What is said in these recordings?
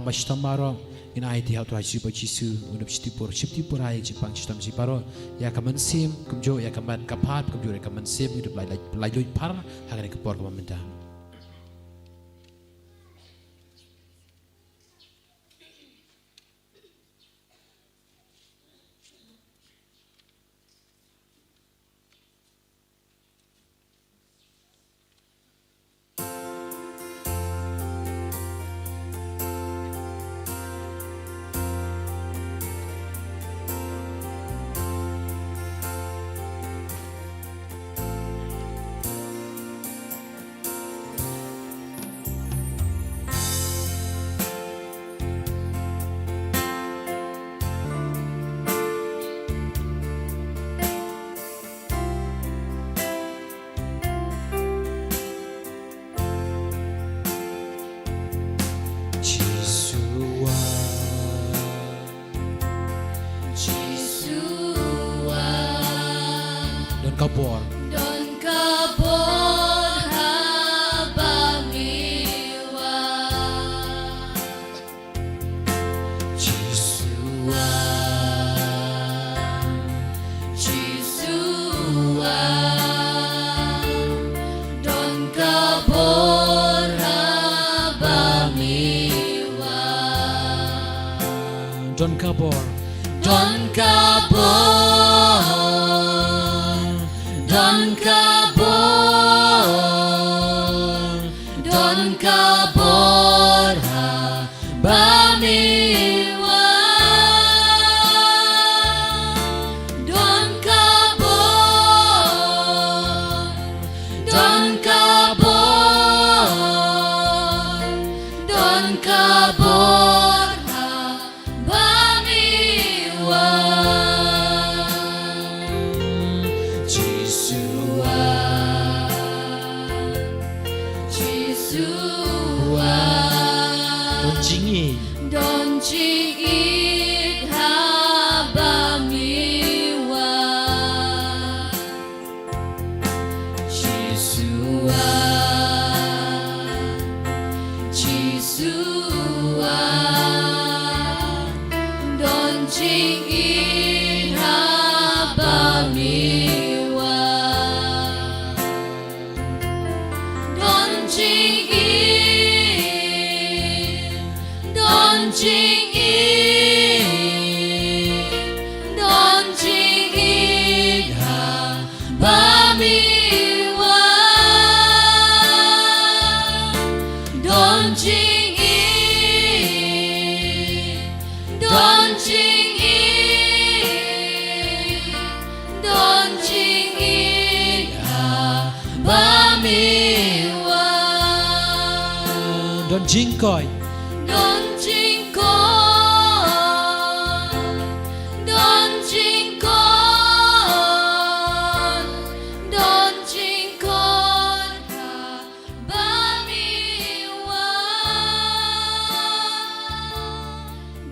bashtam maro in idea to Jisu ba Jisu unup shipti pur ai jipang shtam jiparo ya kaman sim kumjo ya kaman kapat kumjo ya kaman sim unup lai loi par hagane kapor kamamenta Kapor Don kabor habamiwa Jisua Jisua Don kabor habamiwa Don Kapor Don kabor Don kabor habamiwa Don kabor Don kabor Don kabor habamiwa Don jingit habamiwa Jisua Jisua Don jingit habamiwa Don jingit Don jingit habamiwa Don jingit Don jingit habamiwa Don Pynkoit Don Pynkoit Don Pynkoit Don Pynkoit habamiwa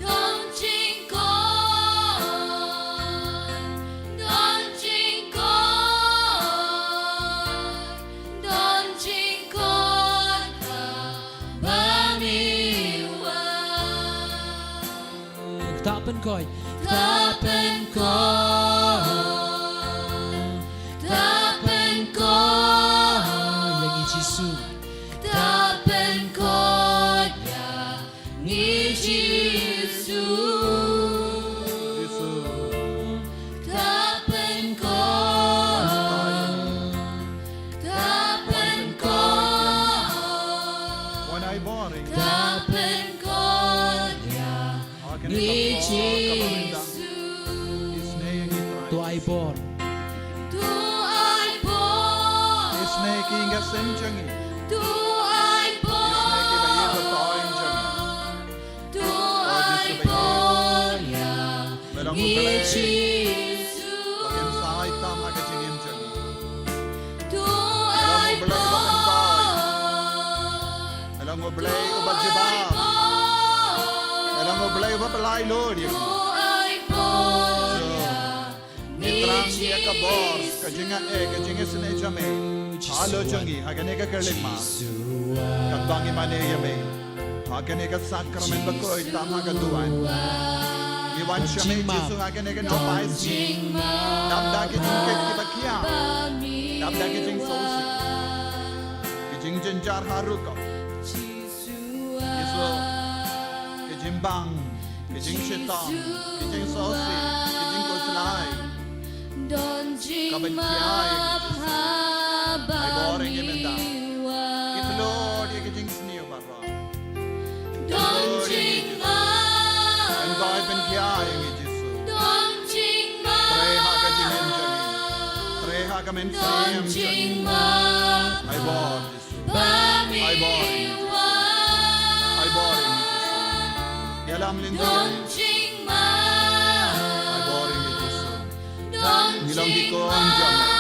Don Pynkoit Don Pynkoit Don Pynkoit habamiwa Ta Pynkoit Ta Pynkoit Yangi Jisu Ta Pynkoit Yangi Jisu Ta Pynkoit Ta Pynkoit Wanay boring. Ta Pynkoit Yangi Jisu To I born Tu ai born Isne kinga senjangi. Tu ai born Tu ai born Yangi Jisu Bagam sahay tama ka jingim jangi. Tu ai born Alam mo blay ubat jiba. Alam mo blay ubat palay lord. Tu ai born Nitrang niya ka boss. Kajinga kajinga sine jame. Halo jangi hagane ka kerlik ma. Kadbangi mane yame. Hakane ka sacrament Bakhuid tama ka duan. Iwan siya may Jisu hakane ka no Pius Dabda ki jing ket ki bakia. Dabda ki jing sosi. Ki jing jenjar haru ko. Jisu ki jing bang. Ki jing shitang. Ki jing sosi. Ki jing koslai. Kabakiay. Ay boring imenda. Lord, you get things new, Papa. Don't jing up. And God been carrying it, Jisu. Don't jing up. Pray haka jingem jani. Pray haka men Don't same jing jani. up. I bought Jisu. Bami I bought him, Jisu. Yalam lindo. Don't jing up. I bought him, Jisu. Don't Nilang di ko ang jami.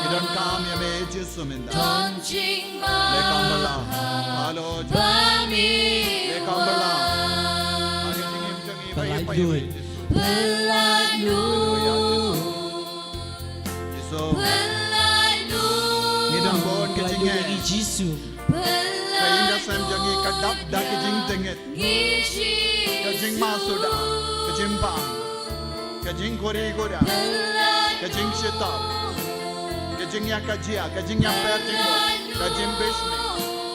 Ilan kam ya me Jisu minda. Don't jing up. Lekang balang. Halo. Bami Lekang balang. Hagi jingem jani. Bayi Palay Jisu. Pelalu. Jisu. Pelalu. Ngidang bon ke Palay jingem. lagi Jisu. Kaya inda sem jangi kadap da ke jing tenget. Ke jing masuda. Ke jing bang. Ke jing kori goda. Ke jing shitab. Ke jing yakajia. Ke jing yaper jing bo. Ke jing bishmi.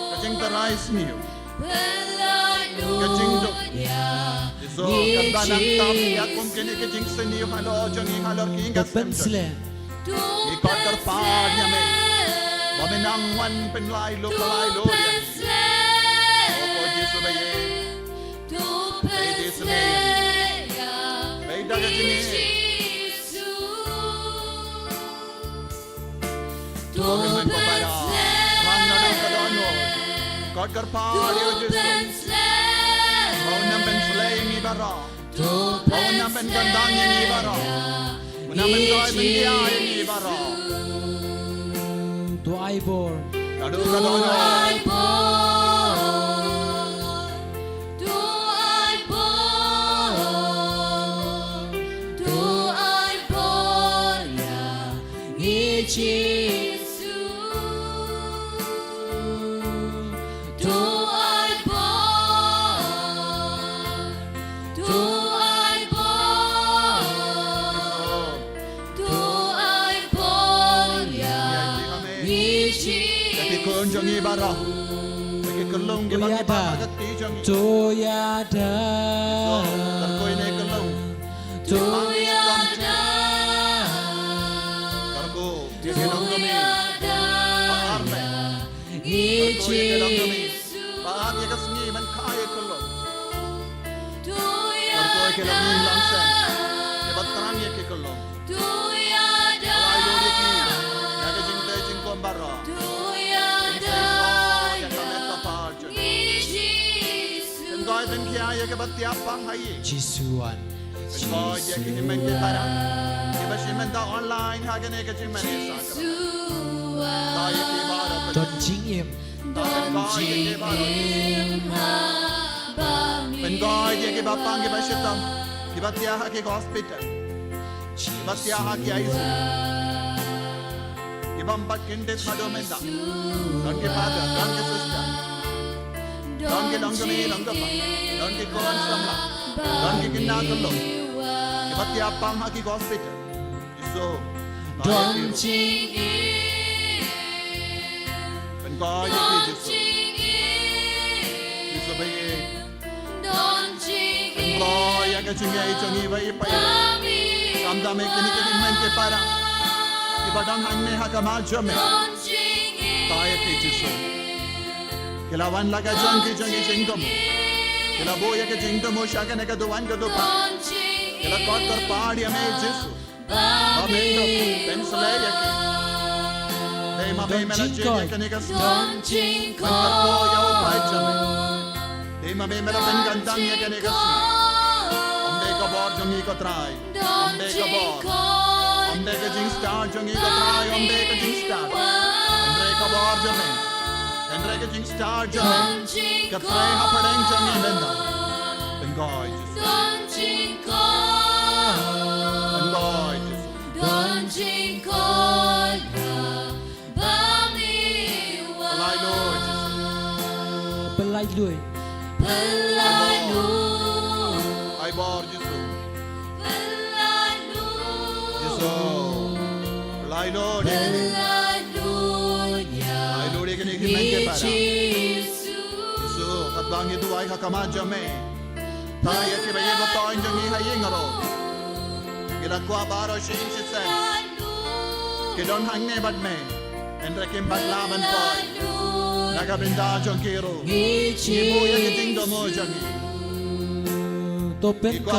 Ke jing tarais niyo. Ke jing do. So kandanang tapi akum kini ke jing seniyo halo jangi halor kinga sem jangi. Pensle. Ikot karpad niya me. Baminangwan penlay lo palay lo yan. Opo Jisu baye. Baye Jisu baye. Baye daga jini. Tuhan memperpada. Rang nadang kadono. Ikot karpad yo Jisu. Kau nampen slaying ibara. Kau nampen gandang yang ibara. Nampen goy bendia yang ibara. To Ibor. Kado kadono. Jangi bara, lagi kelong ke bagi bagat ti jangi. Toyada. Terkoi ne kelong. Toyada. Terko dia kelong kami. Arme. Terkoi kelong kami. Bahat ye kasni man kaya kelong. Terkoi kelong ni langsung. Ye batrang ye ke kelong. Alai lo ye ki. Ya ke jing te jing kon bara. Kau ben kiai ke batia pang hai. Jisuan. Kau je kini men ke para. Iba si men ta online hagen ke jing men sakra. Kau ye ki bara. Don Jingem. Kau ye ki bara. Ben kau ye ki bapang ke basitam. Ki batia ha ke hospital. Ki batia ha ki ICU. Ki bampat kinde khado menda. Don ke father, don ke sister. Don't get on me, don't get going somewhere. Don't get kinagalo. Iba't yapang haki hospital. So, Don ben kaya ki Jisu. Jisu baye. Ben kaya ka chingay changi baye paye. Kamda me kini men ke para. Ibadang hangne hakama jame. Kaya ki Jisu. Kilawan laga jangi jingdom. Kila boya ke jingdom osha ke neka duan ke dupa. Kila kot kar paad ya me Jisu. Babendo pensle ya ki. Dei ma be mela jenge ke neka sna. Kar ko ya upai jame. Dei ma be mela ben gandang ya ke neka sna. Amde ka bor jangi ko try. Amde ka bor. Amde ke jing star jangi ko try. Amde ke jing star. Amde ka bor jame. Andre ke jing star jangi. Ke try ha padeng jangi benda. Pynkoit Jisu. Pynkoit Jisu. Palai Lord Jisu. Pelai lui. Ai bor Jisu. Jisu. Lai lo de. Lai lo de kini kimen ke para. Jisu katbang itu ai hakamaja me. Taya ki baye ko toin jangi haying ro. Kila ko baro shin shitsen. Kidon hangne bad me.Endre kim bad laban poi. Nagabinda jangkiro. Ibu ya ki ting domo jangi. To Pynkoit. To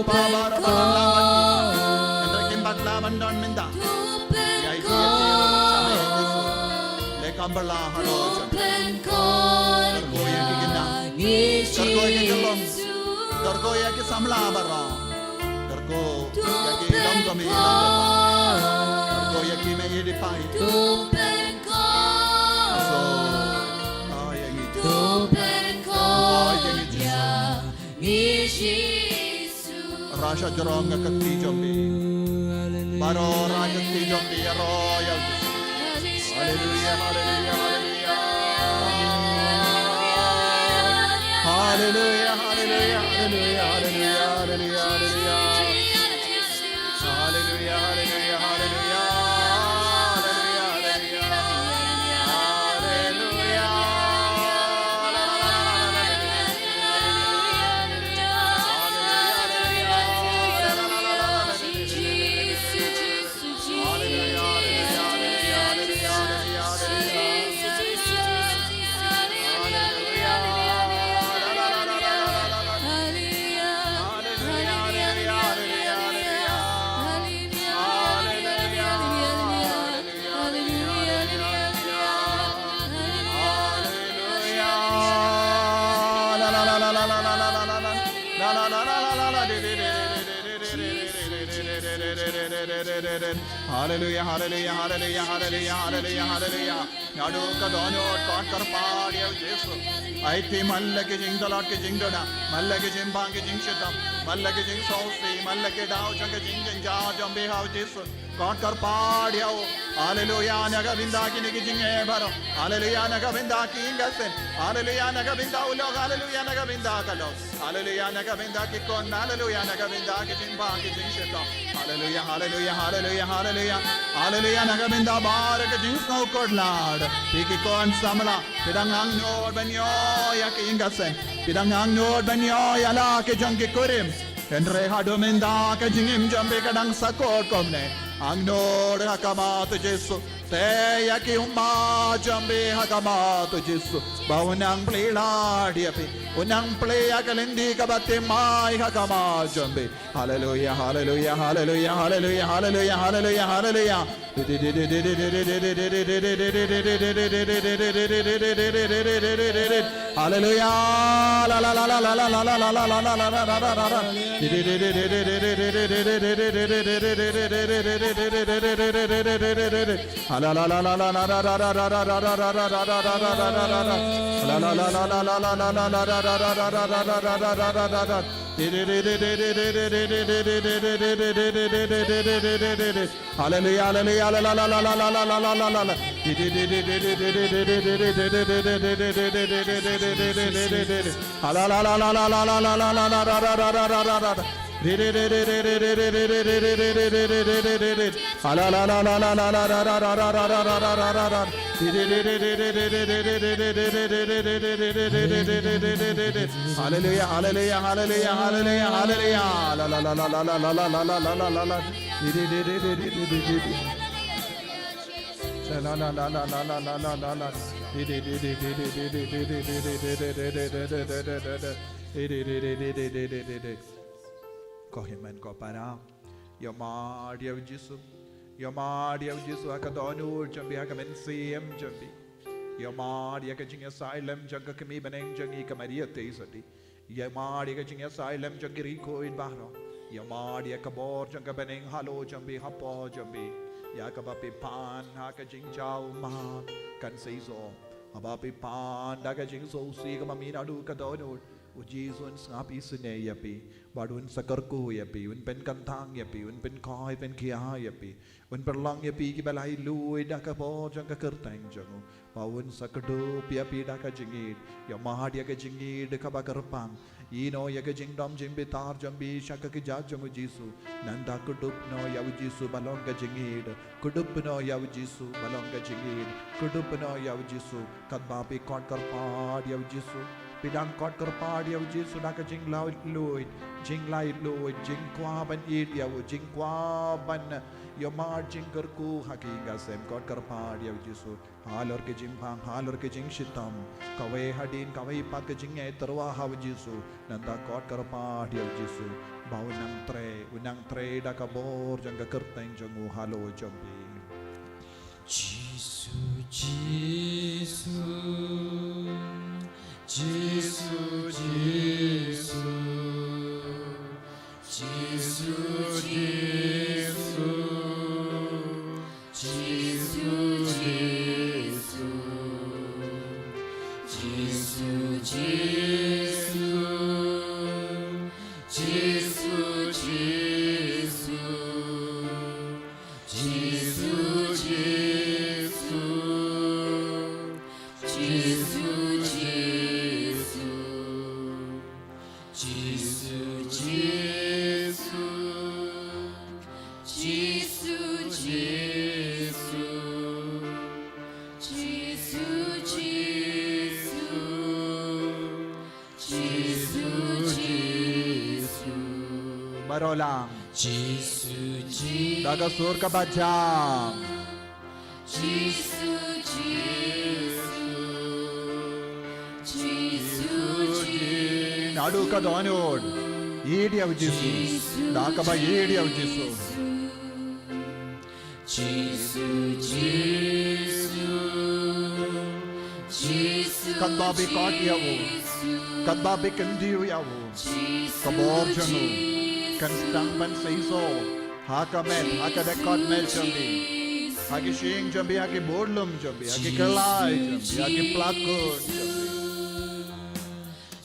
Pynkoit. Entre kim bad laban don minda. Yai ki le kambala halo jangi. Kargo ya ki ginda. Kargo ya ki lom. Kargo ya ki samla bara. Kargo ya ki lom kami. Kargo ya ki me yedi pai. Rasha jorong kakti jombi. Baro rakti jombi royal. Hallelujah, hallelujah, hallelujah. Hallelujah, hallelujah, hallelujah, hallelujah, hallelujah, hallelujah. Hallelujah, hallelujah, hallelujah. Hallelujah, hallelujah, hallelujah, hallelujah, hallelujah, hallelujah. Nadu kadono kankar paadiya Jisu. Aithi mallaki jingdalot ke jingdona, mallaki jimbang ke jingshitam, mallaki jing sausi, mallaki dao jang ke jingjang jambe hao Jisu. Kankar paadiya. Hallelujah, naga binda ki niki jinghe baro. Hallelujah, naga binda ki ingasen. Hallelujah, naga binda ulog. Hallelujah, naga binda kalo. Hallelujah, naga binda ki kon. Hallelujah, naga binda ki jimbang ke jingshitam. Hallelujah, hallelujah, hallelujah, hallelujah. Hallelujah, naga bar ke jingsno kodlad. Piki kon samla. Pidang ang nod banyo ya ki ingasen. Pidang ang nod banyo ya la ke jang ki kurim.Endre hadominda ke jingim jambe kadang sakot komne. Ang nod hakamat Jisu. Te ya ki umma jambe hakamat Jisu. Baunang plila diapi. Unang playa kalindi kabate mai hakamat jambe. Hallelujah, hallelujah, hallelujah, hallelujah, hallelujah, hallelujah, hallelujah. Hallelujah. La la la la la la la la la la la la la la la la. La la la la la la la la la la la la la la la Hallelujah, hallelujah, la la la la la la la la la la la. La la la la la la la la la la la la la la. Hallelujah, hallelujah, hallelujah, hallelujah, hallelujah. La la la la la la la la la la la la la. La la la la la la la la la la. Kohiman ko para Yamadi of Jisu, Yamadi of Jisu, Akadonu, Jambi, Akamensiam, Jambi, Yamadi, Akajing Asylum, Jagakami, Benang, Jangika Maria Tesati, Yamadi, Akajing Asylum, Jangiriko in Bahro, Yamadi, Akabor, Jangabening, Halo, Jambi, Hapo, Jambi, Yakabapi Pan, Hakajing Chow, Ma, Kansezo, Abapi Pan, Dakajing So, Sigamamina, Dukadonu. Jisu un snap isune yapi, but un sakarku yapi, un pen kantang yapi, un pen koi pen kia yapi, un perlang yapi ki balai lui daka bo janga kertang jangu, paun sakadu yapi daka jingid, ya mahad yaka jingid kaba kerpang, ino yaka jingdom jimbitar jambi shaka ki jajangu Jisu, nanda kudup no yaw Jisu balonga jingid, kudup no yaw Jisu balonga jingid, kudup no yaw Jisu, kadbapi kon karpad yaw Jisu. Pidang kot kerpad yaw Jisu naka jing lai luit, jing kwa ban id yaw, jing kwa ban yomar jing kerku hakinga sem kot kerpad yaw Jisu, halor ke jing pang, halor ke jing shitam, kawai hadin kawai pat ke jing terwa haw Jisu, nanda kot kerpad yaw Jisu, bau unang tre daka bor jangga kerteng jangu halo jambi. Jisu, Jisu, Jisu, Jisu, Jisu, Jisu, Jisu, Jisu, Jisu, Jisu, Jisu, Jisu, Barolang Jisu, Jisu, daga sur ka bajang Jisu, nadu ka donod yedi yaw Jisu daka ba yedi yaw Jisu Jisu, Jisu, Jisu, kadbabi kot yaw kadbabi kendiu yaw kabor jangu kan Sdang ban seiso haka met haka dekot mel jambi haki shing jambi haki bodlum jambi haki kalai jambi haki plakun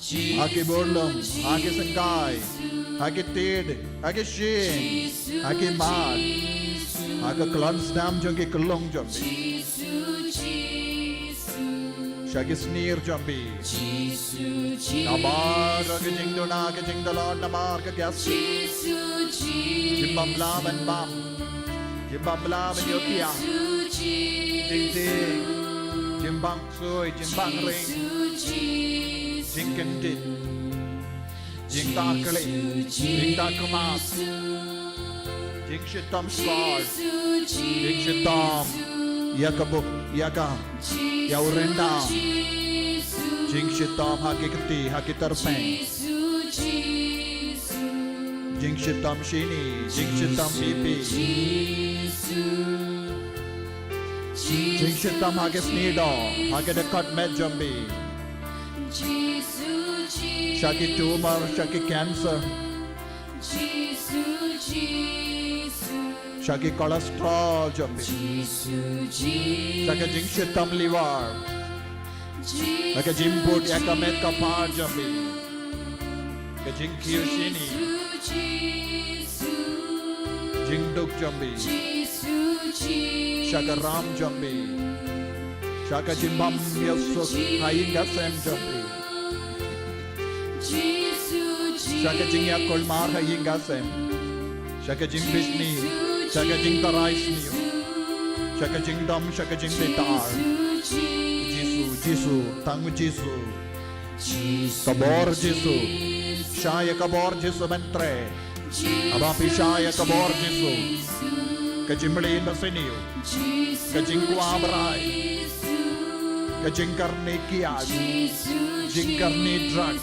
jambi haki bodlum haki Sngi haki tid haki shing haki mat haki klon stam jangi kelong jambi shaki snir jambi nabar haki jingduna haki jingdalon nabar ka gyasi jimbam laban bam jimbam laban yotia jing jing jimbang sui jimbang ring jing kendit jing takali jing takamas jing shitam skar jing shitam yakabuk yaka yaurenda jing shitam haki kati haki terpeng jing shitam shini jing shitam pipi jing shitam haki snido haki dekat med jambi shaki tumor shaki cancer shaki cholesterol jambi shaki jing shitam liver shaki jimbut yakamet kapar jambi shaki jing kiyushini Jingduk jambi shaka ram jambi shaka jimbam yasuk hainga sem jambi shaka jingya kolmar hainga sem shaka jing bishni shaka jing tarais niyo shaka jingdam shaka jing betar Jisu tangu Jisu kabor Jisu shaya kabor Jisu bentre abapi shaya kabor Jisu kajimbli nasiniyo kajingwa abrai kajingkarni kiyaj jingkarni drug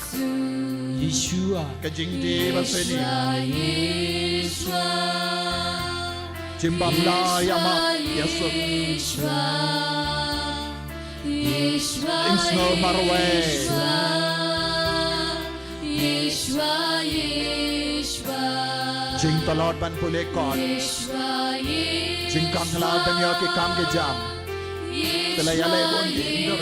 Yeshua, kajingdi basiniyo jimbamla yama yasuk Insno marwe Jing talot ban pule kon Jing kang halal ban yo ki kam ke jam Tela yale bon di indor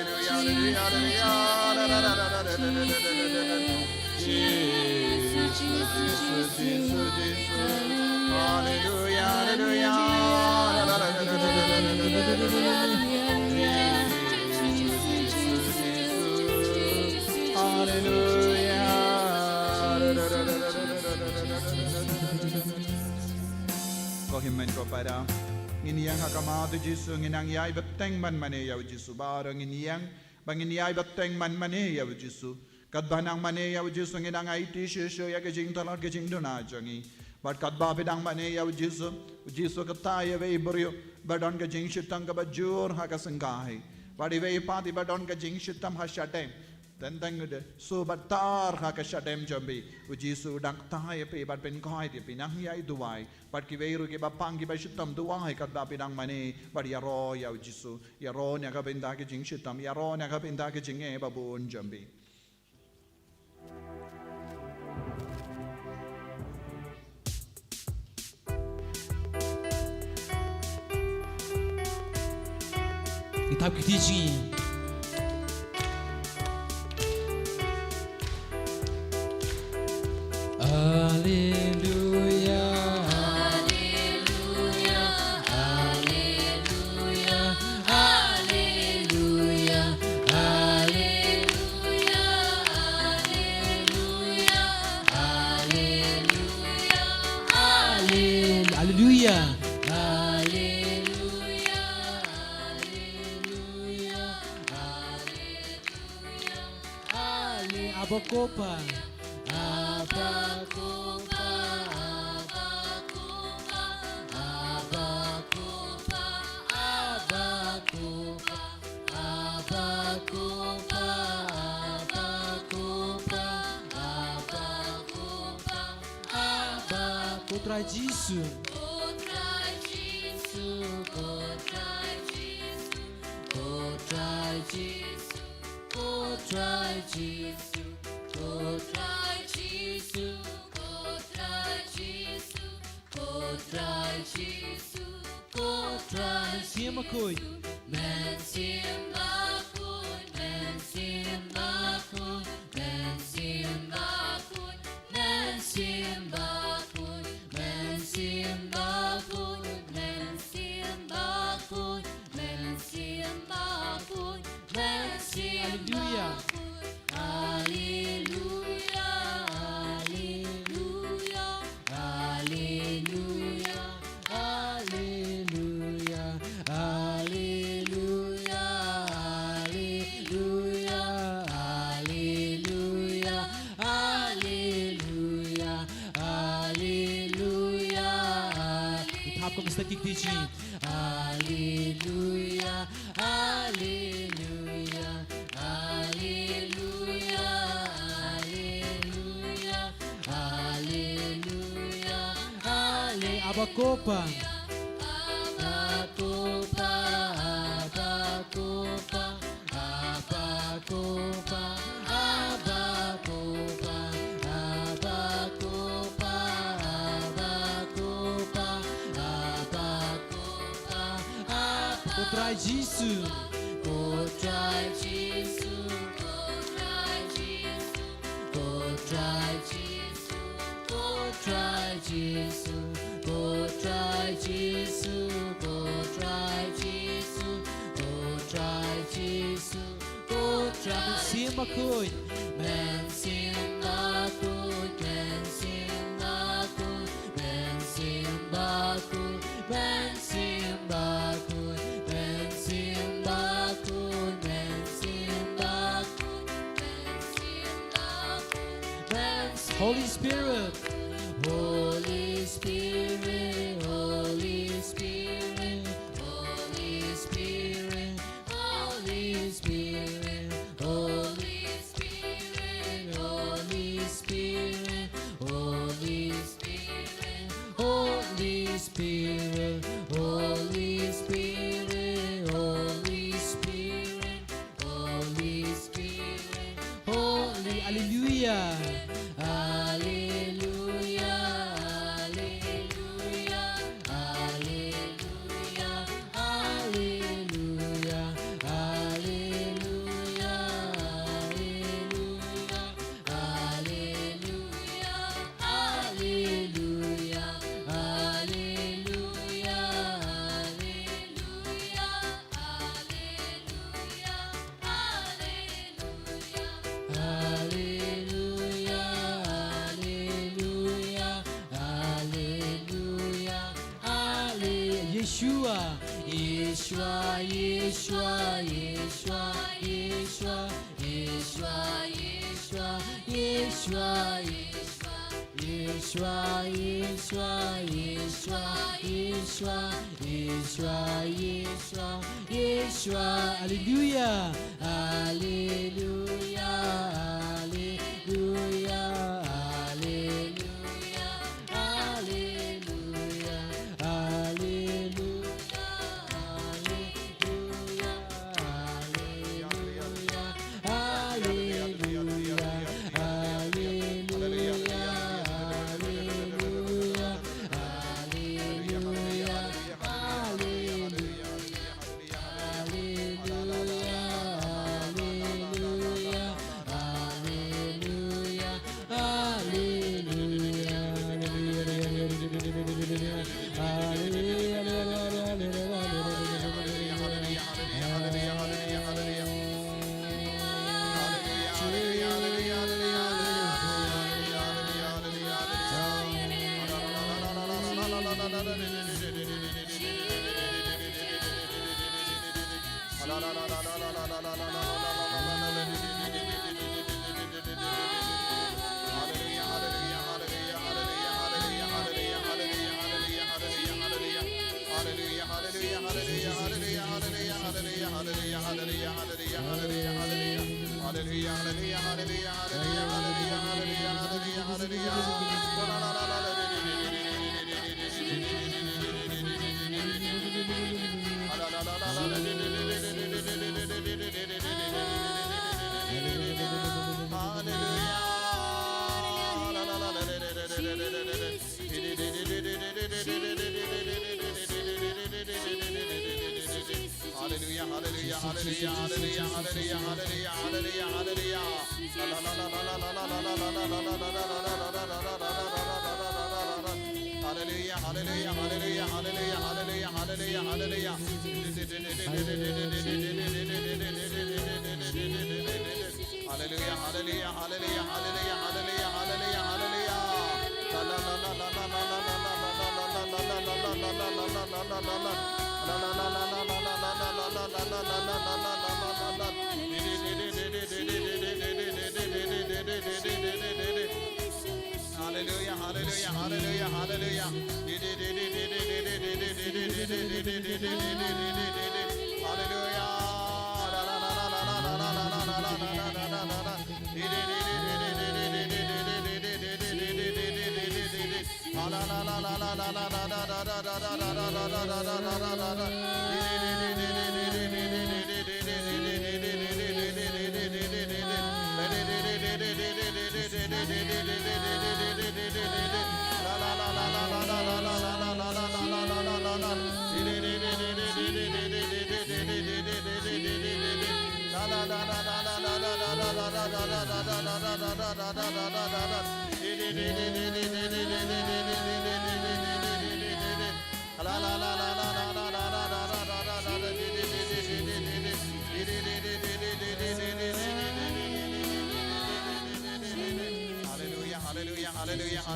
Jisu, Jisu. Hallelujah, hallelujah. Kohimen ko para nginiyang hakamado Jisu nginang yai beteng man mane yaw Jisu barang nginiyang bangin yai beteng man mane yaw Jisu kadbanang mane yaw Jisu nginang ai ti shisho ya ke Jingduwai ke Jingduwai jangi but kadba bidang mane yaw Jisu Jisu kataya ve ibrio badon ke Jingshitang ka bajur ha ka sangai badi ve pati badon ke Jingshitam ha shatem tentang so batar ha ka shatem jambi Jisu dang taya pe bad Pynkoit pe nang yai duwai but ki veiru ke bapang ki bashitam duwai kadba bidang mane bad yaro yaw Jisu yaro nya ka benda ke Jingshitam yaro nya ka benda ke Jinge babun jambi. Kitab teaching. Hallelujah. Hallelujah. Hallelujah. Hallelujah. Hallelujah. Hallelujah. Hallelujah. Abakopa. Abakupa, Abakupa, Abakupa, Abakupa, Abakupa, Abakupa, Abakupa, Abakupa. Putra Jisu. Putra Jisu, Putra Jisu, Putra Jisu, Putra Jisu, Putra Jisu, Putra Jisu, Putra Jisu, Putra Immaculate. Men simbakun, men simbakun, men simbakun, men simbakun, men simbakun, men simbakun, men simbakun, men Hallelujah. simbakun. Hallelujah, hallelujah, hallelujah, hallelujah, hallelujah, hallelujah, hallelujah, hallelujah. Kitab ko Mr. teaching. Hallelujah, hallelujah, hallelujah, hallelujah, hallelujah, hallelujah. Abakopa. Abakupa, Abakupa, Abakupa, Abakupa, Abakupa, Abakupa, Abakupa, Putra Jisu. Putra Jisu, Putra Jisu, Putra Jisu, Putra Jisu, Putra Jisu, Putra Jisu, Putra Jisu, Putra Immaculate. Men simbakun, men simbakun, men simbakun, men simbakun, men simbakun, men simbakun, men simbakun, men Holy Spirit. Holy Spirit, Holy Spirit, Holy Spirit, Holy Spirit, Holy Spirit, Holy Spirit, Holy Spirit, Holy Spirit, Holy Spirit, Holy Spirit, Holy Spirit, Holy. Hallelujah. Hallelujah, hallelujah, hallelujah, hallelujah, hallelujah, hallelujah, hallelujah, hallelujah. Hallelujah, Hallelujah, Hallelujah, Hallelujah. Yeshua, Yeshua, Yeshua, Yeshua, Yeshua, Yeshua, Yeshua, Yeshua, Yeshua, Yeshua, Yeshua, Yeshua, Yeshua, Yeshua, Hallelujah, Hallelujah, Hallelujah, Hallelujah,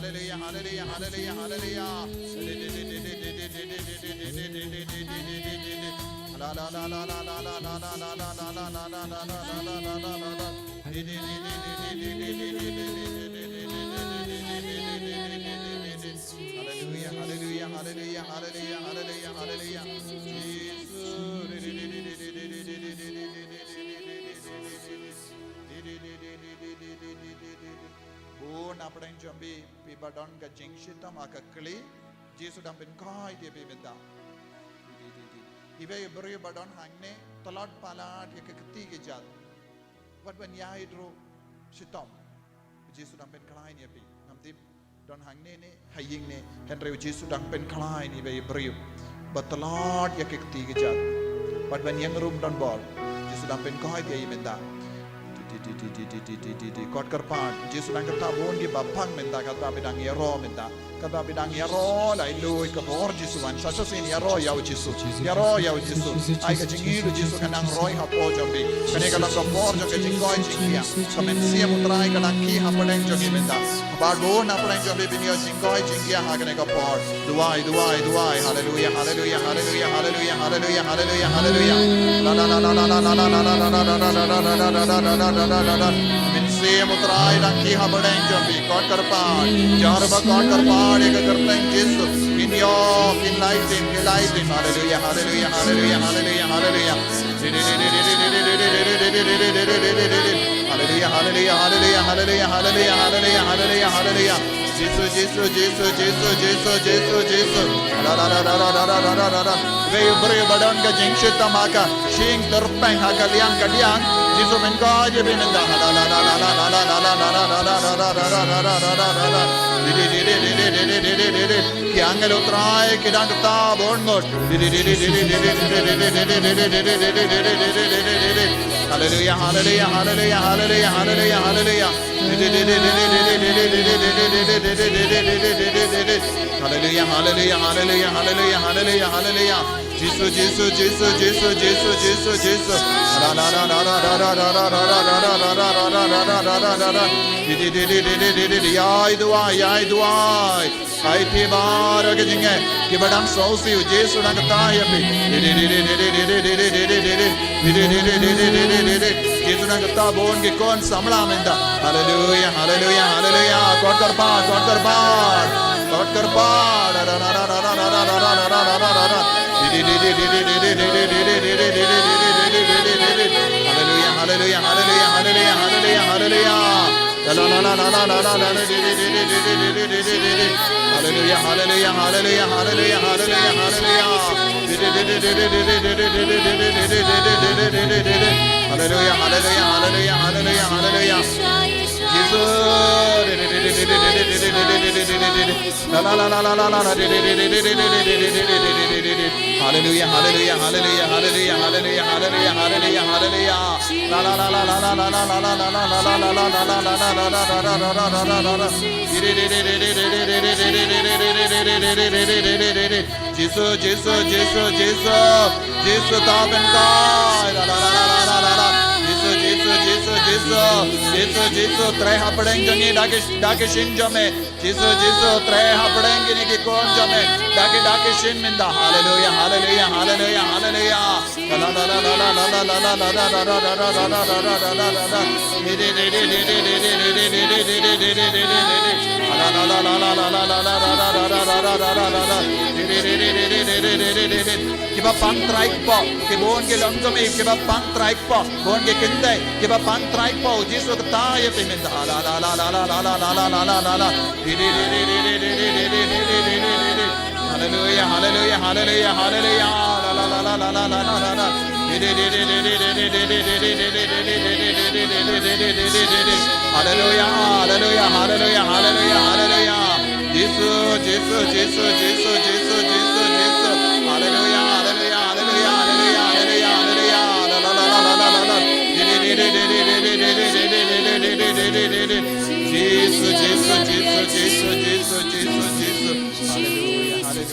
Hallelujah, Hallelujah, Hallelujah, Hallelujah, Pardon Crucifix Makakli, Jisu dan Pynkoit dia benda. Ibe beri Pardon hangne, talat palat ya ketiga jat. Wat ban ya hidro sitom. Jisu dan Pynkoit ya bi. Namti don hangne ne haying ne Henry Jisu dan Pynkoit ibe beri. Batalat ya ketiga jat. Wat ban yang rum don bol. Jisu dan Pynkoit ya benda. God karpan Jisu nang kata bon ki bapang menta kata bidang yaro menta kata bidang yaro lai lui ka bor Jisu wan sa sin yaro yau Jisu ai ka jingi lu Jisu kanang roi ha po jambi kane ka lang ka bor jo ka jingoi jingia kamen sia mutrai ka lang ki ha padeng jo ki menta ba go na padeng jo be binio jingoi jingia ha kane ka por duai hallelujah la la la la la la la la la min se mutrai lang ki ha padeng jo bi God karpan jar ba God karpan ek karten Jisu in your in light hallelujah Jisu la la la la la la la la la la ve bre badan ka jingshita maka shing terpeng hakalian kadian Jisu menka je binda la la la la la la la la la ki angelo trai ki dang ta borngot hallelujah Jisu la la la la la la la la ai ti bar ke jinge ki badam sausi Jisu nang ta ya pe Jisu nang ta bon ke kon samla menda hallelujah God karpan Jisu Jisu tre hapdeng jangi dake shin jame Jisu tre hapdeng gini ki kon jame dake shin minda hallelujah la la la la la la la la la kiba pang traik po kibon ke langkami kiba pang traik po bon ke kinde kiba pang traik po Jisu kata ya piminda la la la la la la la la la la la la hallelujah la la la la la la la la hallelujah Jisu hallelujah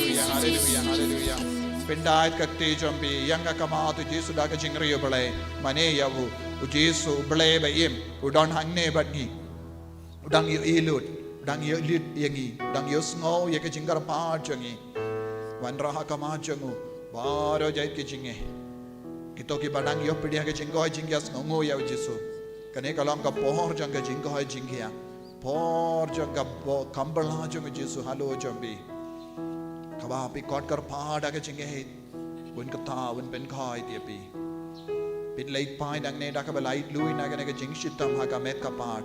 Pindait kakti jambi yanga kamatu Jisu daga jingriyo bale mane yavu Jisu bale bayim udon hangne badgi udang yo ilut udang yo lit yangi udang yo sngo yake jingar pa jangi wanraha kama jangu baro jait ke jinge ito ki badang yo pidia ke jingo jingias ngo yav Jisu kane kalam ka pohor janga jingo jingia por janga kambala janga Jisu halo jambi kaba pi kot kar pada ke jinge bun kata bun Pynkoit dia pi pin leit pai dang ne da ka lait lui na ke jing shitam ha ka met ka pat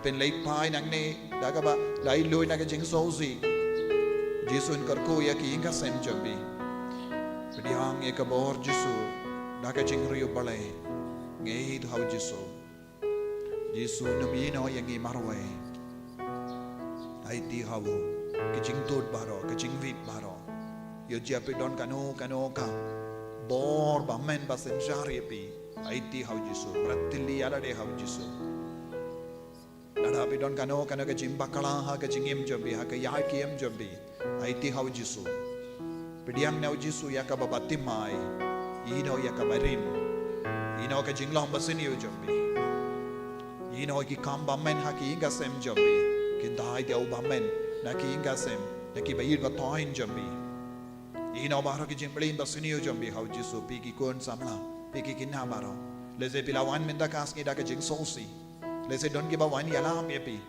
pin leit pai dang ne da ka ba lait lui na ke jing sozi Jisu in kar ko ya ki inga sem jambi pidiang e ka bor Jisu da ka jing riyo bale ngei du hau Jisu namino yang i marwe ai ti hau kicing tut baro kicing vit baro yo jiapi don kano ka bor ba men ba senjari pi Aiti hau Jisu. Bratili alade hau Jisu. Nada bidon kano kano ke jimbakala ha ke jingim jobi ha ke yakiem jobi. Aiti hau Jisu. Pidiang nau Jisu ya ka babatimai. Ino ya ka barim. Ino ka jinglong basiniu jobi. Ino ki kambamen ha ki inga sem jobi. Kindai dia ubamen na ki inga sem. Na ki bayir ba toin jobi. Ino baro ki jimbelin basiniu jobi hau Jisu pigi kon samla. Pigi kinna baro. Leze pilawan minda kasni da ka jing sosi. Leze don giba wan yalam yepi.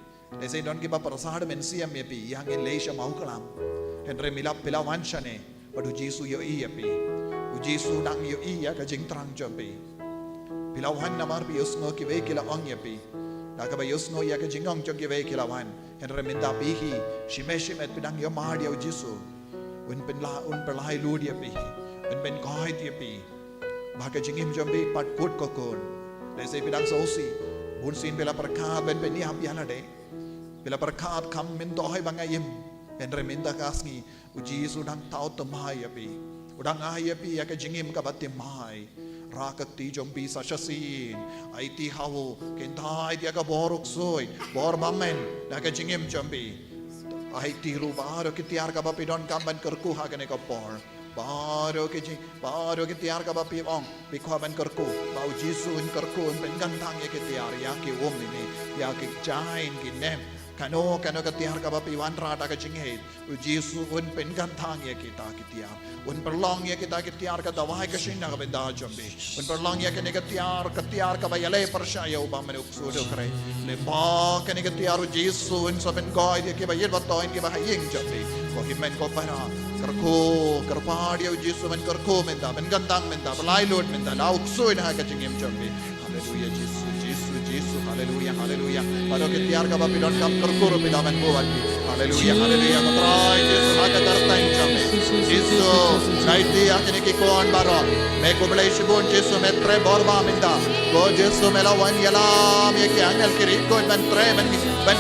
Leze don giba prasad mensiam yepi. Yang in leisha Mawkhlam. Henry milap pilawan shane. Padu Jisu yo i yepi. Jisu dang yo i ya ka jing trang jobi. Pilawan namar Pius ngo ki ve kilawang yepi. Da ka ba Pius ngo ya ka jingong jog ve kilawan. Henry minda pihi. Shimet pidang yo mahad yo Jisu. Un pelai lud yepi. Un pen kahit yepi. Baka jingim jobi pat kut kokon. Leze pidang sosi. Bunsin bila perkat ben niam yanade. Bila perkat kam min dohai bangayim. Henry minda kasni. Jisu dang tau temai yepi. Udang ayapi ya ke jingim ka batimai. Rakati jombi sasasin. Aiti hawo kentai dia ka borok soy. Bor bamen na ke jingim jombi. Aiti rubaro ke tiar ka bapidon kamban kerku ha kene ka por. Baro ke tiar ka bapi ong bikhaban kerku. Bau Jisu in kerku ben gantang ya ke tiar ya ke om ini ya ke jain ki nem. Kano ka tiar ka bapi wan rata ka jinghe. Jisu un pen gantang ya kita kitiar. Un perlong ya kita kitiar ka dawai ka shinna ka benda jombi. Un perlong ya ke ketiar ka bayale persyaya ubang menuk sudo kre. Le ba ke ketiar Jisu un saben goi dia ke bayir batoin ke bahaying jombi. Ko himen ko para kerko kerpadi Jisu men kerko menda ben gantang menda belai lud menda lauk suin ha ka jingim jombi. Haleluya Jisu haleluya haleluya. Paro ketiar ka bapi don kam kerko pida men buat. Haleluya haleluya katrai Jisu ha ka dartain jombi. Jisu naiti akini ki kon baro. Me ko belai shibun Jisu me tre borba minda. Ko Jisu me lawan yalam ye ki angel kiri kon ben tre ben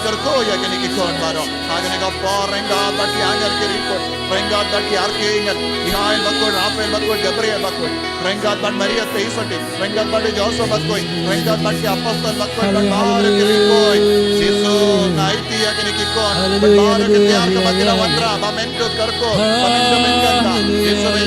kerko ya kini ki kon baro. Agani ka porenga bat ki angel kiri kon. Rengat bat ki archangel. Mihail bakod Rafael bakod Gabriel bakod. Rengat bat Maria Teisati. Rengat bat Joseph bakod. Rengat bat ki apostol bakod bat bar kiri kon. Jisu naiti akini ki kon. Bar ke tiar ka batila wandra bamendo kerko. Bamendo menganda. Jisu me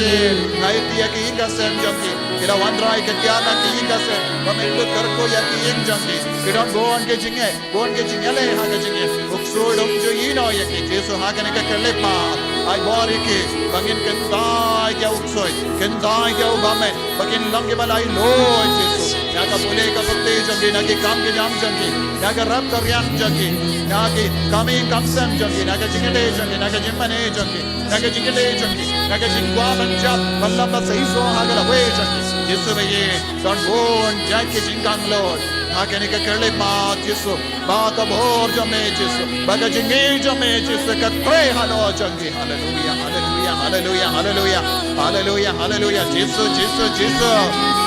naiti ya ki inga sem jomki. Kila wandra ke tiar na ki inga sem. Bamendo kerko ya ki ing jomki. Kidon goan ke jingale ha ke jinge. Uksudum jo ino ya ki Jisu ha ke kelepa. Ay bori ki bangin kendai ya uksoi. Kendai ya ubame. Bangin lang ke balai loy Jisu. Naga boleh ka sakti jomki nagi kam ke jam jomki. Naga rab karyam jomki. Nagi kami kam sem jomki. Naga jingale jomki. Naga jimmane jomki. Naga jingale jomki. Naga jingwa banjab. Ballamba sahiso hagala we jomki. Jisu baye don bon jai ke jingkang lord. Hakene ka kerle ma Jisu. Ba ka bor jame Jisu. Baga jingi jame Jisu ka tre halo jangi. Hallelujah hallelujah hallelujah hallelujah hallelujah hallelujah Jisu.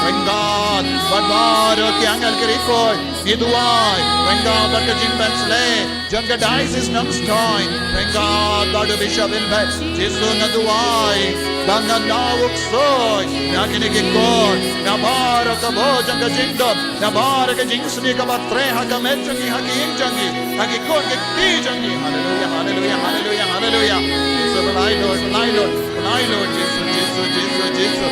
Thank God. Badbaro ki angel kirikoi. Nidwai. Thank God that the jimbans lay. Janga dice is nangstoin. Thank God that the bishop in bed. Jisu naduai. Banga nawuk soy. Nakini kikon. Nabara ka bo janga jingdom. Nabara ka jingsni ka batre haka metjangi haki injangi. Haki kon ke ti jangi. Hallelujah hallelujah hallelujah hallelujah. Jisu belai Lord Jisu.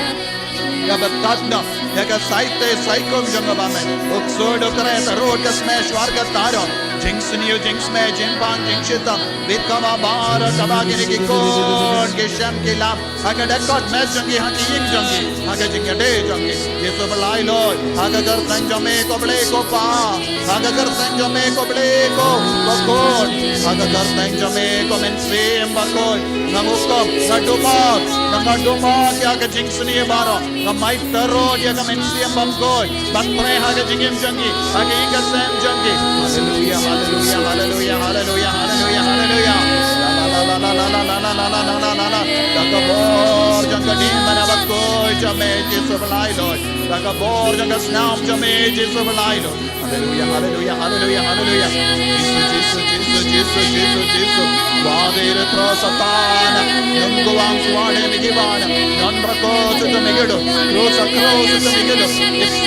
Ya batadna ya ka saite saikom jangabamen uksodo kare tarot ka smash warga taro jingsniyo jingsme jimpang jingshita vikama bar kabagini ki kon ke sham ki lam aga dakot me jangi haki ing jangi aga jingade jangi Jisu belai Lord aga gar sanjame ko ble ko pa aga gar sanjame ko ble ko bakon aga gar sanjame ko mensim bakon namukom nadumak ya ka jingsniyo baro Might the road, ya come and see a bum God. But pray, Hagajing Jungi, Haging Sam Jungi. Hallelujah, hallelujah, hallelujah, hallelujah, hallelujah, hallelujah. La la la la Takabor jangka di mana Bakhuid jame Jisu belai Lord. Takabor jangka snam jame Jisu belai Lord. Hallelujah, hallelujah, hallelujah, hallelujah. Jisu. Vadir trosatana. Nunguang suade migivana. Nonbrako to migido. Rosa to migido.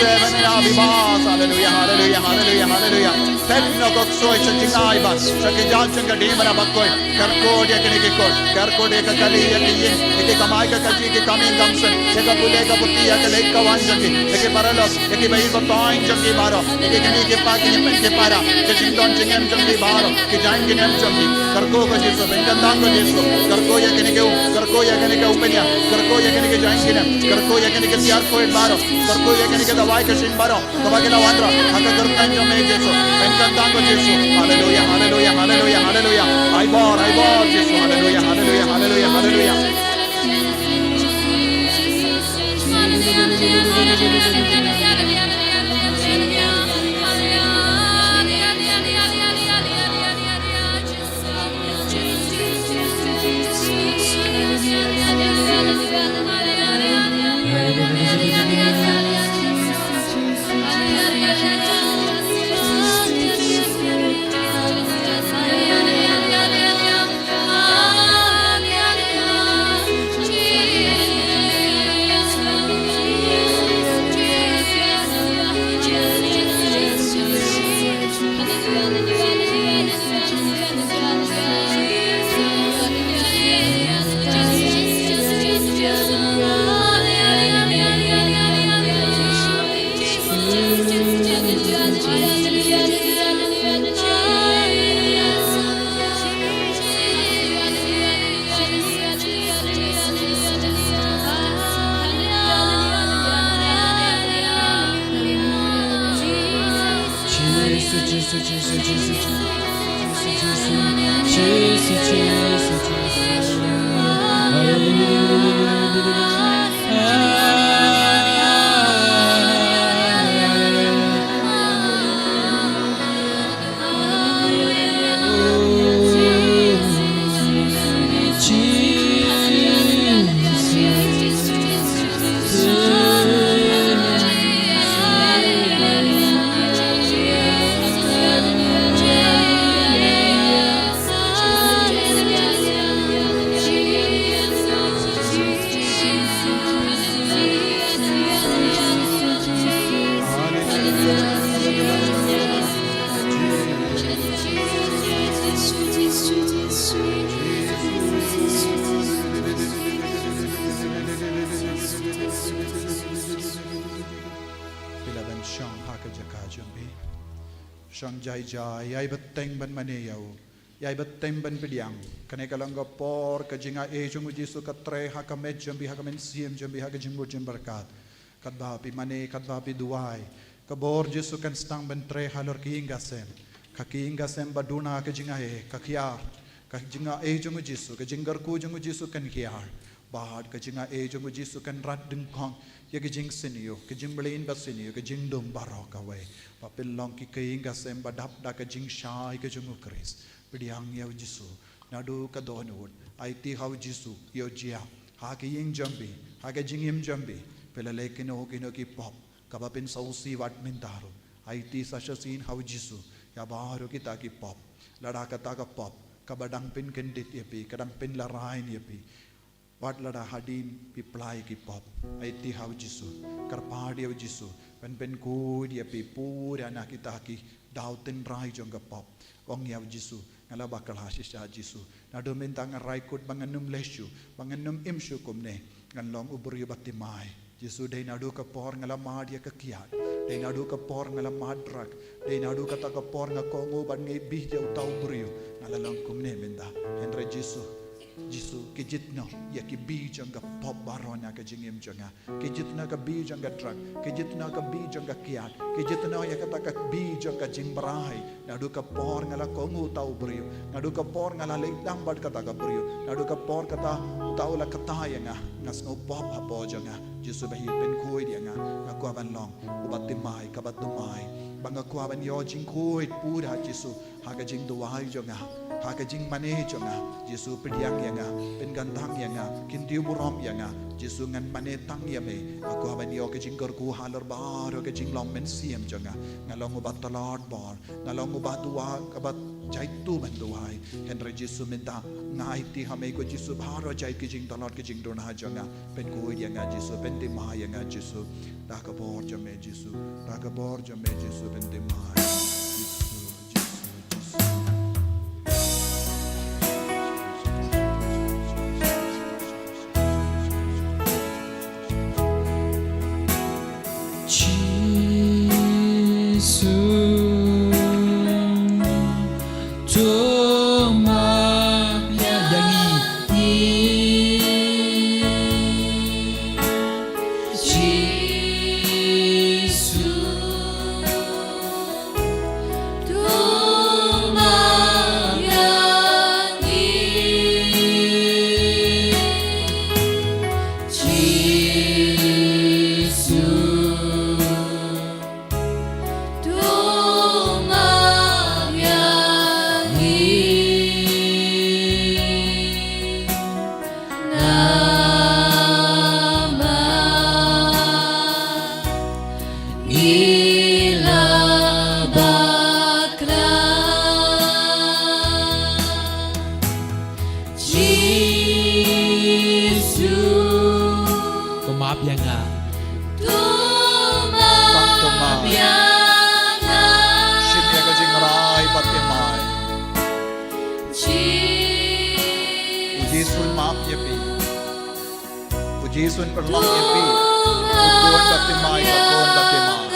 Seven abibas. Hallelujah, hallelujah, hallelujah, hallelujah. Penno koksoi Jingduwai bas. Sakijan jangka di mana Bakhuid. Karkodia kenikikor. Karkodia kaliya kiyin. Eke kamai ka kaji ke kamin gamsen. Eka pule ka putia ke leka wanjaki. Eke paralos. Eke bayi batain jangki baro. Eke kani ke pagi nyepen ke para. Ke jingdon jingem jangki baro. Ke jain ke nem jangki. Karko ka Jisu. Bengkandang ka Jisu. Karko ya kenikeu. Karko ya kenikeu upenya. Karko ya kenikeu jain ke nem. Karko ya kenikeu tiar koin baro. Karko ya kenikeu dawai ka shin baro. Kabagila wandra. Haka karkan jame Jisu. Bengkandang ka Jisu. Hallelujah, hallelujah, hallelujah, hallelujah. I bor Jisu. Hallelujah, hallelujah, hallelujah, hallelujah. Shang jai jai, yai beteng ban mane yau, yai beteng ban piliang. Kane kalangga por kajinga ejung Jisu katre hakamet jambi hakamen siem jambi hakajimbo jembarkat. Kadba pi mane kadba pi duai. Kabor Jisu kan stang ban tre halor kiingasem. Kakiingasem baduna kajinga kakiar. Kajinga ejung Jisu kajingar ku jung Jisu kan kiar. Bahad kajinga ejung Jisu kan rat dengkong. Ya kajing sinio, kajing belin basinio, kajing dum barok away. Papilong ki kainga sem badap da kajing shai kajing Ïukharist. Pidiang yaw Jisu, nadu kadonwood. Aiti haw Jisu, yo jia. Ha kiying jambi, ha kajing im jambi. Pilale kino ki pop. Kabapin sausi wat mintaro. Aiti sashasin haw Jisu. Ya baharu kita ki pop. Lada kata ka pop. Kabadang pin kendit yapi, kadang pin larain yapi. Wat lada hadin piplai ki pop. Aiti haw Jisu. Karpadi haw Jisu. Pen ku dia pi pura anak kita ki dautin rai jongga pop. Wong yaw Jisu. Ngala bakal hasisya Jisu. Nado mintang rai kut banganum lesyu. Banganum imsyu kumne. Nganlong ubur batimai. Jisu day nado ka por ngala madia ka kiat. Day nado ka por ngala madrak. Day nado ka ta ka por nga kongo ban ngay bihja utaw buryo. Ngala lang kumne minda. Henry Jisu kijitno ya kibijang ka pop barona ka jingim janga kijitna ka bijang ka drug kijitna ka bijang ka kiat kijitna ya kata ka bijang ka jingbrahay nadu ka por ngala kongu tau brio nadu ka por ngala leitang bad kata ka brio nadu ka por kata tau la kataya nga ngas no pop hapo janga Jisu bahi Pynkoit ya nga ngakwaban long ubatimai kabatumai banga kwaban yo jingkoit pura Jisu haka Jingduwai jonga haka Jing mane jonga Jisu pediang yanga pengantang yanga kintiu burom yanga Jisu ngan mane tang yame aku habani oke Jingkor ku halar bar oke Jinglong men siam jonga ngalong ubat talad bar ngalong ubat dua kabat jaitu banduai Henry Jisu minta ngai ti hame ko Jisu bharo jai ki Jing talad ki Jing dona jonga Pynkoit yanga Jisu pendima yanga Jisu dakabor jame Jisu dakabor jame Jisu pendima Jisun perlong epi ukon batimai bakon batimai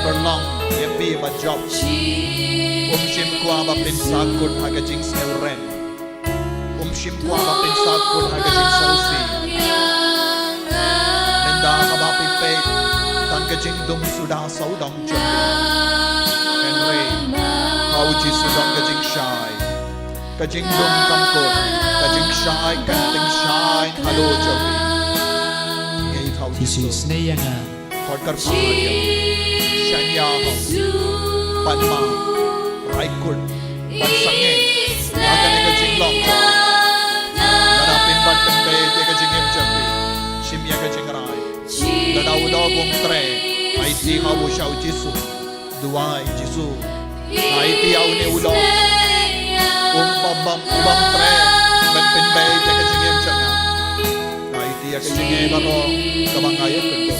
perlong epi bajob shim kwa bapin sakut haga Jing seuren shim kwa bapin sakut haga Jing sausi nenda kabapin pe tan ka Jing dum suda saudong chok Henry how Jisu dong ka Jing shai ka Jing dum kamkot ka Jing shai kan ting shai halo choki ngei thau Jisu Sngi yanga hot kar pa ya shanya ho panma raikul pan sange akan ka Jing long dada pin bat pen pe ka Jing em choki shimya ka Jing rai dada udo bong tre ai ti ha wo shau Jisu duai Jisu ai ti au ne udo bam ubang tre ben pen pe ka Jing em changa ai ti ka Jing e baro kabang ayat kendo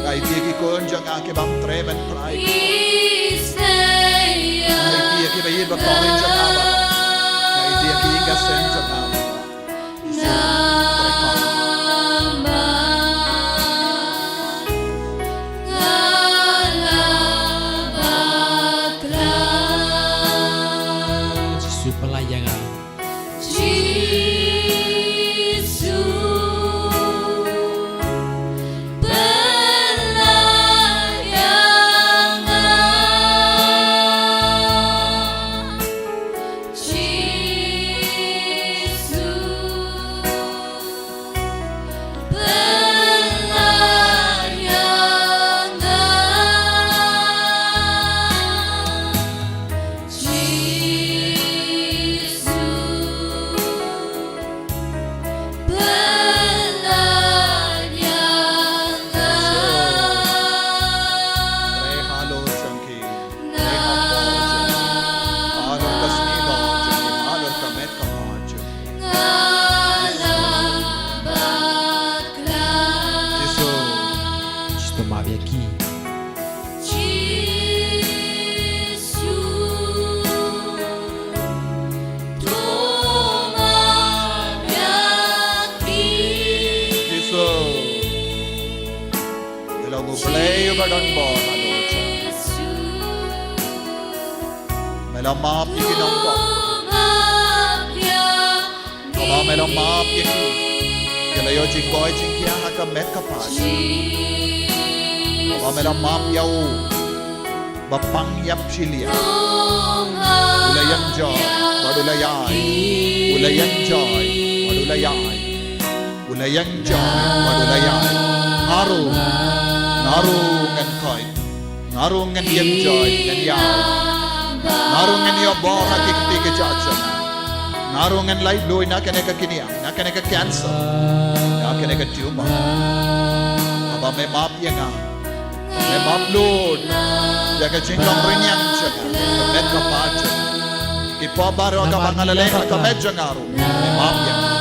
ai ti ki kon janga ke bam tre ben prai ai ti ki bai ba toin janga ba ai ti ki ga sen janga Pardon bo Melam maaf ye kinong bo Kama melam maaf ye ki Kalayo Jingboy Jingkia haka met kapas Kama melam maaf yau Bapang yap silia Ulayan joy Wadulayay Ulayan joy Wadulayay Ulayan joy Wadulayay Naru Naru ngan koi Ngarungan yang joy dan yaw. Ngarungan yang bora kikti ke jajan. Ngarungan light loy na kene ka kiniya, na kene ka cancer, na kene ka tumor. Aba may map yang nga. May map Lord. Jaga jingdong rinyang jaga. Kamet ka pa jaga. Ipabaro ka pangalalay ka kamet jangaro. May map yang nga.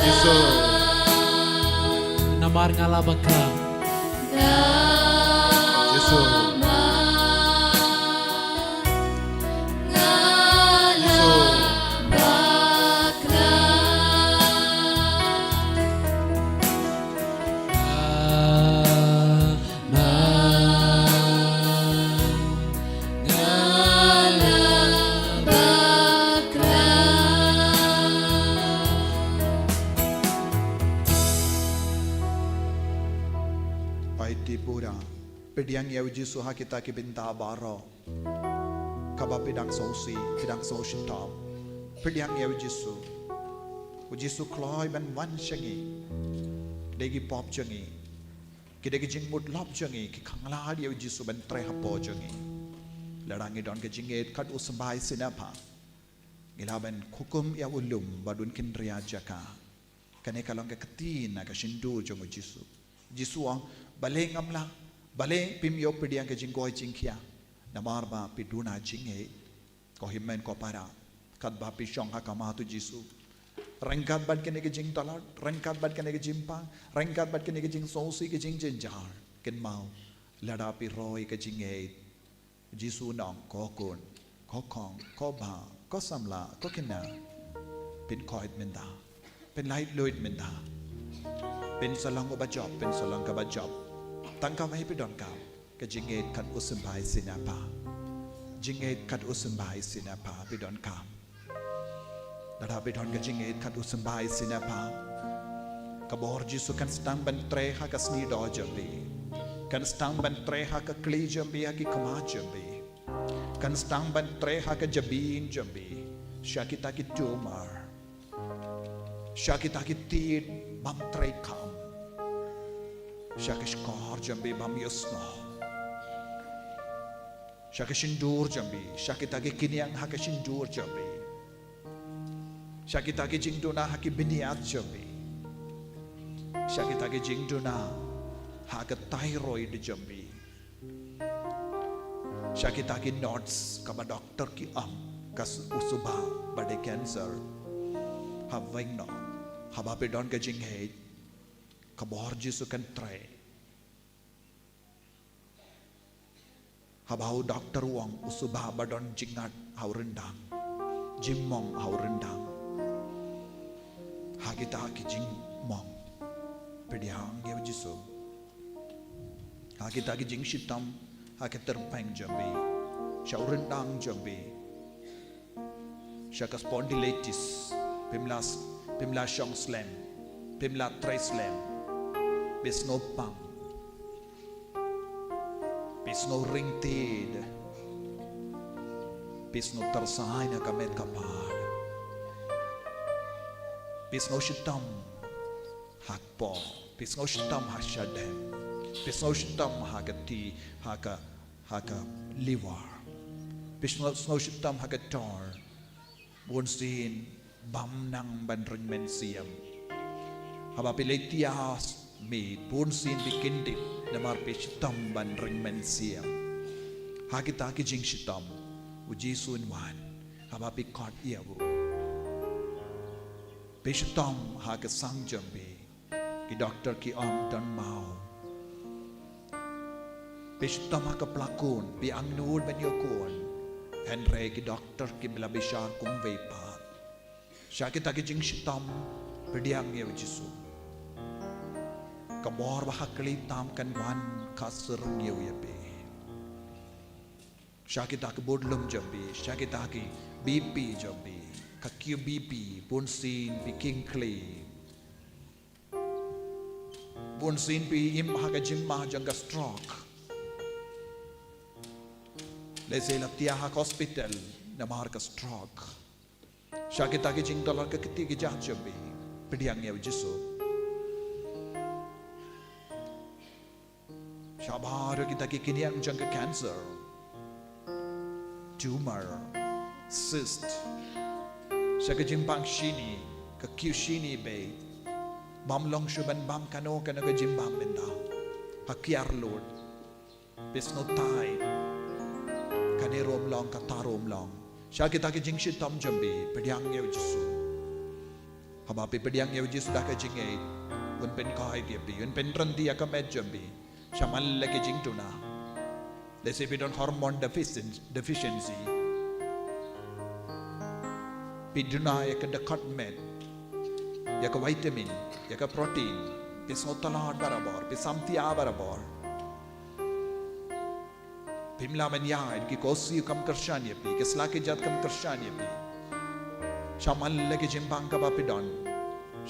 Jisu. Namar ngalabag ka. Jisu. Pediang yaw Jisu ha kita kibinta baro kaba pidang sosi top pediang yaw Jisu u Jisu kloy ban wan changi degi pop changi kidegi jingmut lop changi ki khangla yaw Jisu ban tre hapo changi larangi don ke jinget kat usbai sinapa gilaban hukum ya ulum badun kindria jaka kane kalong ke ketina ka shindu jongo Jisu ang baleng amla Bale pimyo pediang ke jinggoy jingkia namar ba piduna jinge ko himmen ko para kat ba pishong ha kamatu Jisu rengkat bad kene ke jing talar rengkat bad kene ke jimpang rengkat bad kene ke jing sosi ke jing jenjar ken mau lada pi roy ke jinge Jisu nong ko kun ko kong ko ba ko samla ko kena Pynkoit menda pen light loid menda pen salang ko ba job pen salang ka ba job Tangkap mai pidon kau ke jinget kat usumbai sinapa jinget kat usumbai sinapa pidon kam dada pidon ke jinget kat usumbai sinapa kabor Jisu kan stang ban tre ha ka sni do jambi kan stang ban tre ha ka kli jambi ha ki kama jambi kan stang ban tre ha ka jabin jambi syakita ki tumor syakita ki tid bam tre kam Shakish kor jambi bam yusno Shakishindur jambi Shakitagi kinyang hakishindur jambi Shakitagi jingduna haki biniat jambi Shakitagi jingduna haka thyroid jambi Shakitagi notes kaba doktor ki kas usuba bade cancer having no haba pedon ka jinghe kabor Jisu kan tre habau doktor wong usubah badon jingat hau rendang jimmong hau rendang hagita ki jimmong pediang yaw Jisu hagita ki jing shitam hagit terpeng jambi syau rendang jambi syaka spondylitis pimla syong slam pimla tre slam Bisno pang Bisno ringtid Bisno tersay na kamet kapad Bisno shitam hakpo Bisno shitam hasyadem Bisno shitam hakati haka liver Bisno shitam hakator Bunsin bam nang bandring mensiam Haba piletias mi punsin bikin dip namar pishitam ban ring mensiam hakita ki jing shitam uji sunwan haba pikot iabu pishitam haka sang jambi ki doktor ki don mau pishitam haka plakun bi angnul ben yokun henre ki doktor ki bilabisha kum vepa shakita ki jing shitam pediang ya Jisu kabor bahakli tam kan wan kasur ngiu ya be syakita ke bodlum jambi syakita ki BP jambi kakyu BP punsin pi kingkli punsin pi im haga jimma janga stroke lese la tia ha hospital na mar ka stroke syakita ki jing dollar ke keti ki jambi pediang ya Jisu. Shabar kita kekinian jangka cancer, tumor, cyst, sakajimpang shini, kakyushini bay, bam long shuban bam kano jimbam benda, hakiar Lord, besno tai, kanerom long katarom long, shakita kejingshit tom jambi, pediang ya Jisu. Habapi pediang ya Jisu dah kejingay, un pen kahai dia bi, un pen ranti akamed jambi. Shamal lagi jingtuna. They say we don't hormone deficiency. Piduna yaka dekat med, yaka vitamin, yaka protein, pisnotalad barabar, pisamtia barabar. Pimla menyai ki kosi kam kershan yepi, kesla ke jat kam kershan yepi. Shamal lagi jimbang ka bapidon,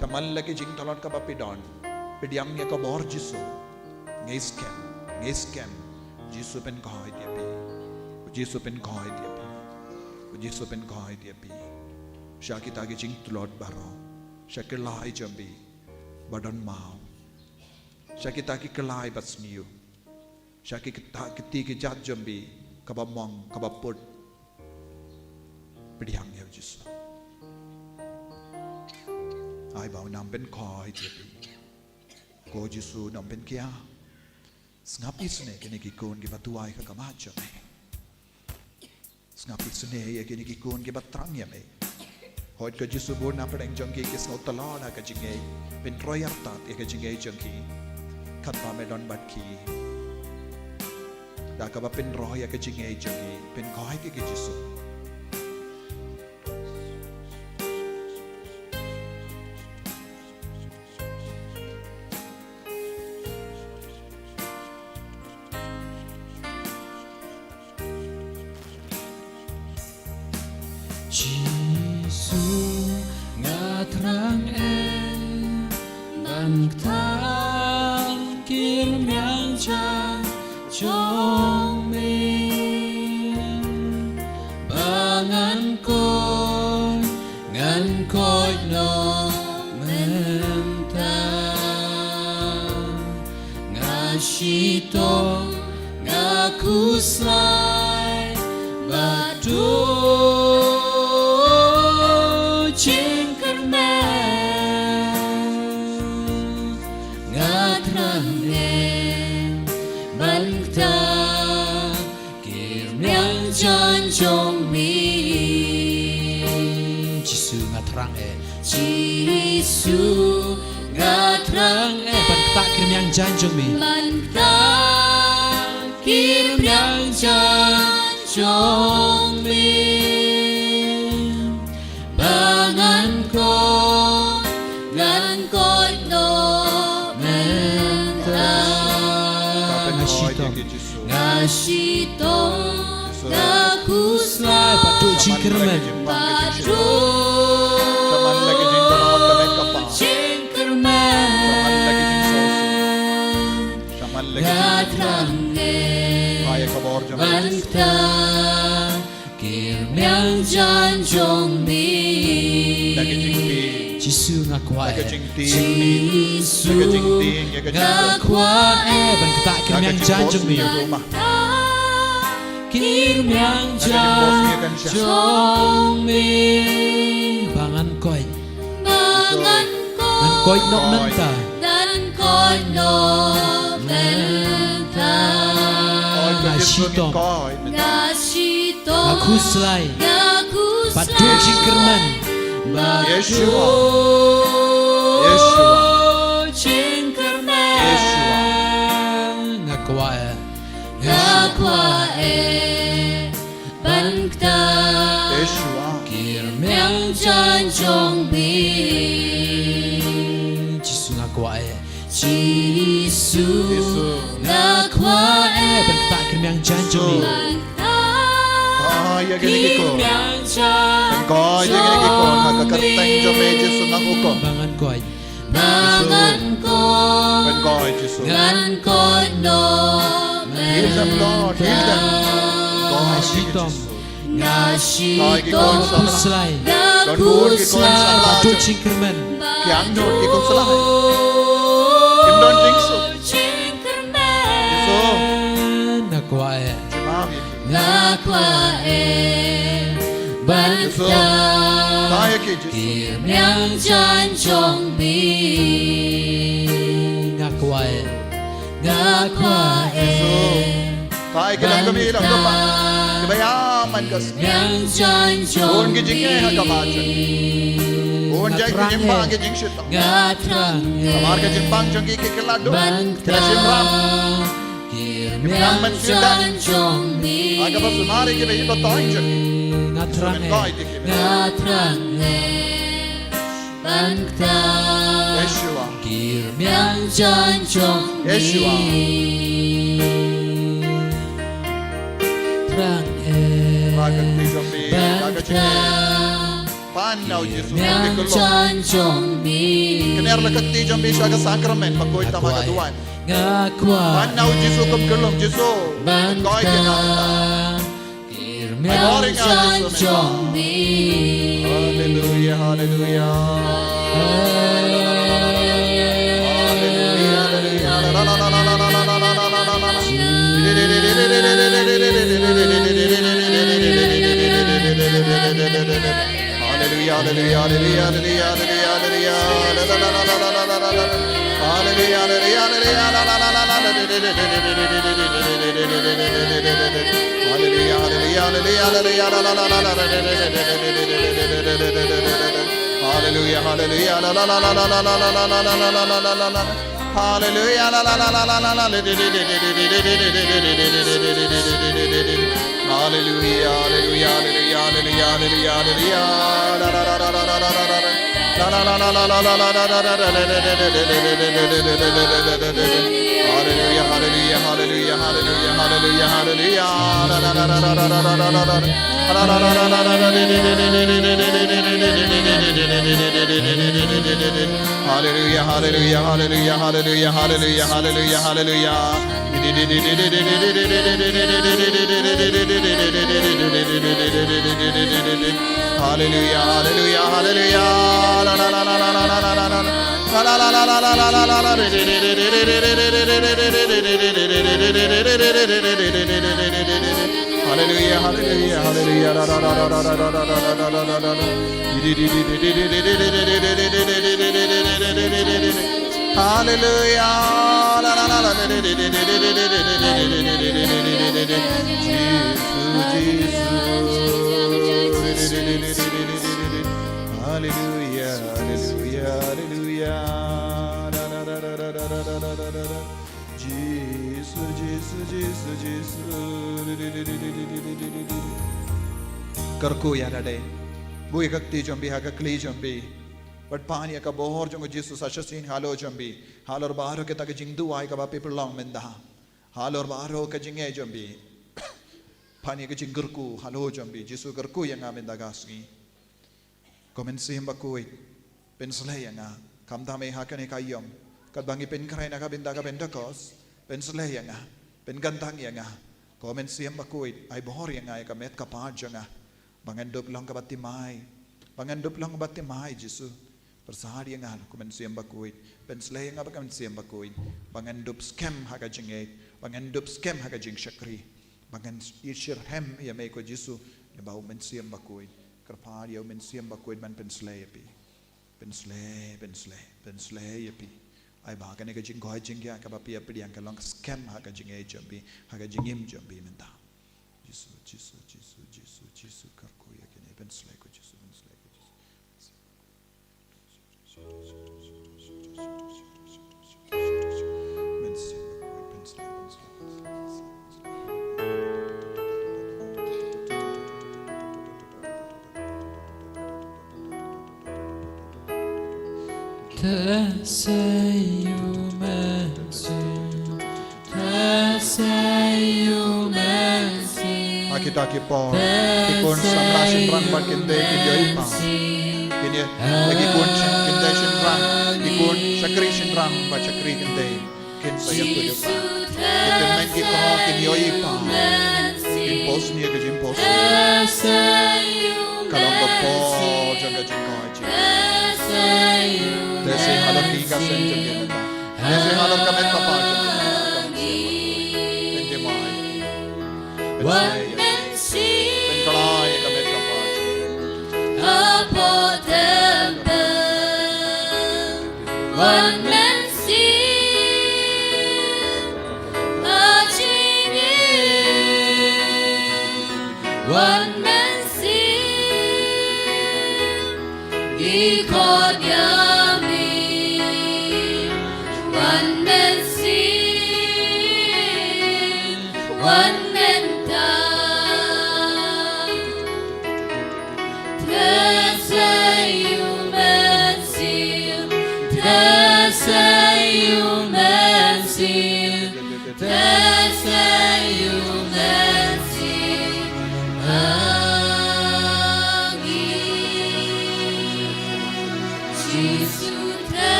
shamal lagi jingtalad ka bapidon, pidiang yaka bor Jisu. Ngeskem, Jisu pen kahai dia pi, Jisu pen kahai dia pi, Jisu pen kahai dia pi. Syakita ke jing tulot baro, syakelai jambi, badan mau, syakita ke kelai basmiu, syakita keti ke jat jambi, kabamong kabaput, pediang ya Jisu. Ai bau nam pen kahai dia pi, ko Jisu nam pen kia. Sngapi sene kini kikun ki batuai ka kamacha me. Sngapi sene ya kini kikun ki batrang ya me. Hoit ka Jisu bor na pereng jongki ki snotala na ka jingay pen royartat ya ka jingay jongki. Katpa me don batki. Da ka ba pen roy ya ka jingay jongki pen kahai ki Jisu. Jisu ngatrang bangtang kirmyang chan chong min bangan koi ngan koi no mentang ngashito ngakuslai batu Jong mi Jisu ngatrang Jisu ngatrang ban tak kirim yang janjong mi Mantap kirim yang janjong mi Bangan ko ngan ko no mentang Ngasitong Nakuslay Padu jingkermen Padu Shaman lagi jing dalawat kami kapa. jingkermen Shaman lagi Gatrange kaya kabor jam. Banta Kirmyang janjong mi Lagi jing ti, Jisu ngakwa lagi jing ti, Jisu lagi jing ti, lagi jing ngakwa ban tak kirim yang janjong mi rumah. Kirmyang janjong mi bangan koi Bangan ngan koi nok menta Dan koi no menta Ngashitom Ngasito Ngakuslay Padu jingkermen Yeshua. Jingkermen ngakwa Ngakwa Bangta Yeshua. Kirmyang janjong mi Jisu ngakwa Jisu ngakwa ban tak kirim yang janjong mi Kaya gini ko. Kirmyang janjong Kaya gini ko. Nakakateng jam Yesus ng uko. bangan koi Bangan ko Ben kaya Yesus. Ngan ko no Heal them Lord. Heal them. Kaya Ngashitom Ngasito Kuslay Gakuslay Padu jingkermen Bangan Kiang no ki kusalahan. Imdon jingsu. Jisu. Nakwae. Jimawi. Jisu. Tayo ki Jisu. Nakwae. Jisu. Tayo ki lang kami lang pa. Kibayaman kas. Buon ki jingay hagamajan. Buon jay ki jimbang ki jingshit. Kamar ka jimbang jong ki kikilado. Kila simram. Imnang mansyudan. Aga pa sumari ki bayi to tayo jong. Natrang Yeshua. Yeshua. Trang Ragat ni Jombi. Ragat jingay. Panaw Jisu. Kikulong. Kener lakat ti Jombi siya ka sakramen. Bakhuid tama kaduan. Panaw Jisu kumkulong Jisu. Pynkoit yan natin. Ay boring nga Jisu. Hallelujah, hallelujah. Hallelujah, hallelujah, hallelujah, Karku ya nade, bui kakti jombi hakakli jombi, but pani ka bohor jongo Jisu sachasin halo jombi, halor baro ke tak Jingduwai ka bapi perlong menda, halor baro ka jingay jombi, pani ka jingurku halo jombi, Jisu karku yang amin dagasgi, komensi Bakhuid, penslay yang a, kamdame hakane kayom, kadbangi penkray na ka binda ka Pentecost, penslay yang a, pengantang yang a, komensi Bakhuid ay bohor yang a kamet kapad yang a. Bangandup lang kabatimay. Bangandup lang kabatimay, Jisu. Persahari yang hal, kumensi Bakhuid. Penslay yang apa kumensi Bakhuid. Bangandup scam haka jingay. Bangandup scam haka jing syakri. Bangan ishir hem ya may ko Jisu. Yabaw mensi Bakhuid. Karpari yaw mensi Bakhuid man penslay yapi. Penslay yapi. Ay baka ka jing gohay jing ya kabapi yapi yang kalong scam haka jingay jambi. Haka jingim jambi menta. Jisu. Karku ya kini penslay ko Jisu. Aki po, ikon samra simrang bagkinte kinyoy pa. Kini ikon kinte simrang, ikon sakri simrang ba sakri kinte kin sayap tuyo pa. Ikon main kiko kinyoy pa. Kin post niya kajim post. Kalong po jaga jingko aji. kasih jembi kita. Yesus halor kami kapal jembi. Pendemai. Pengkalai kami kapal. One man see one man see Ïukharist. One man see one man die.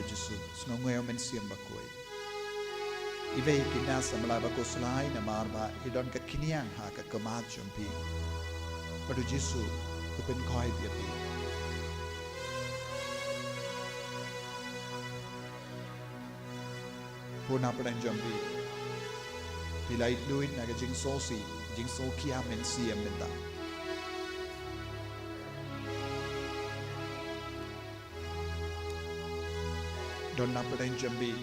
Jisu Sngi mensiam Bakhuid. Ibe kinas samla bakuslai na marba hidon ka kiniang ha ka kamat jumpi. Padu Jisu ku Pynkoit dia pi. Puna padan jumpi. Dilait luin na ka jingso kia mensiam benda. Don na padan jumpi.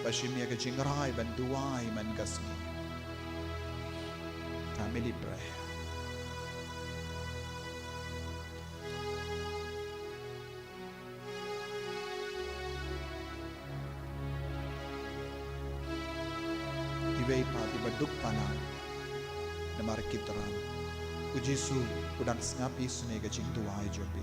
Bashimia ke Jingduwai Jingduwai man Sngi. Family prayer. Iway pati baduk pana na marikitaran. Jisu kudang ngapi sune ke Jingduwai jobi.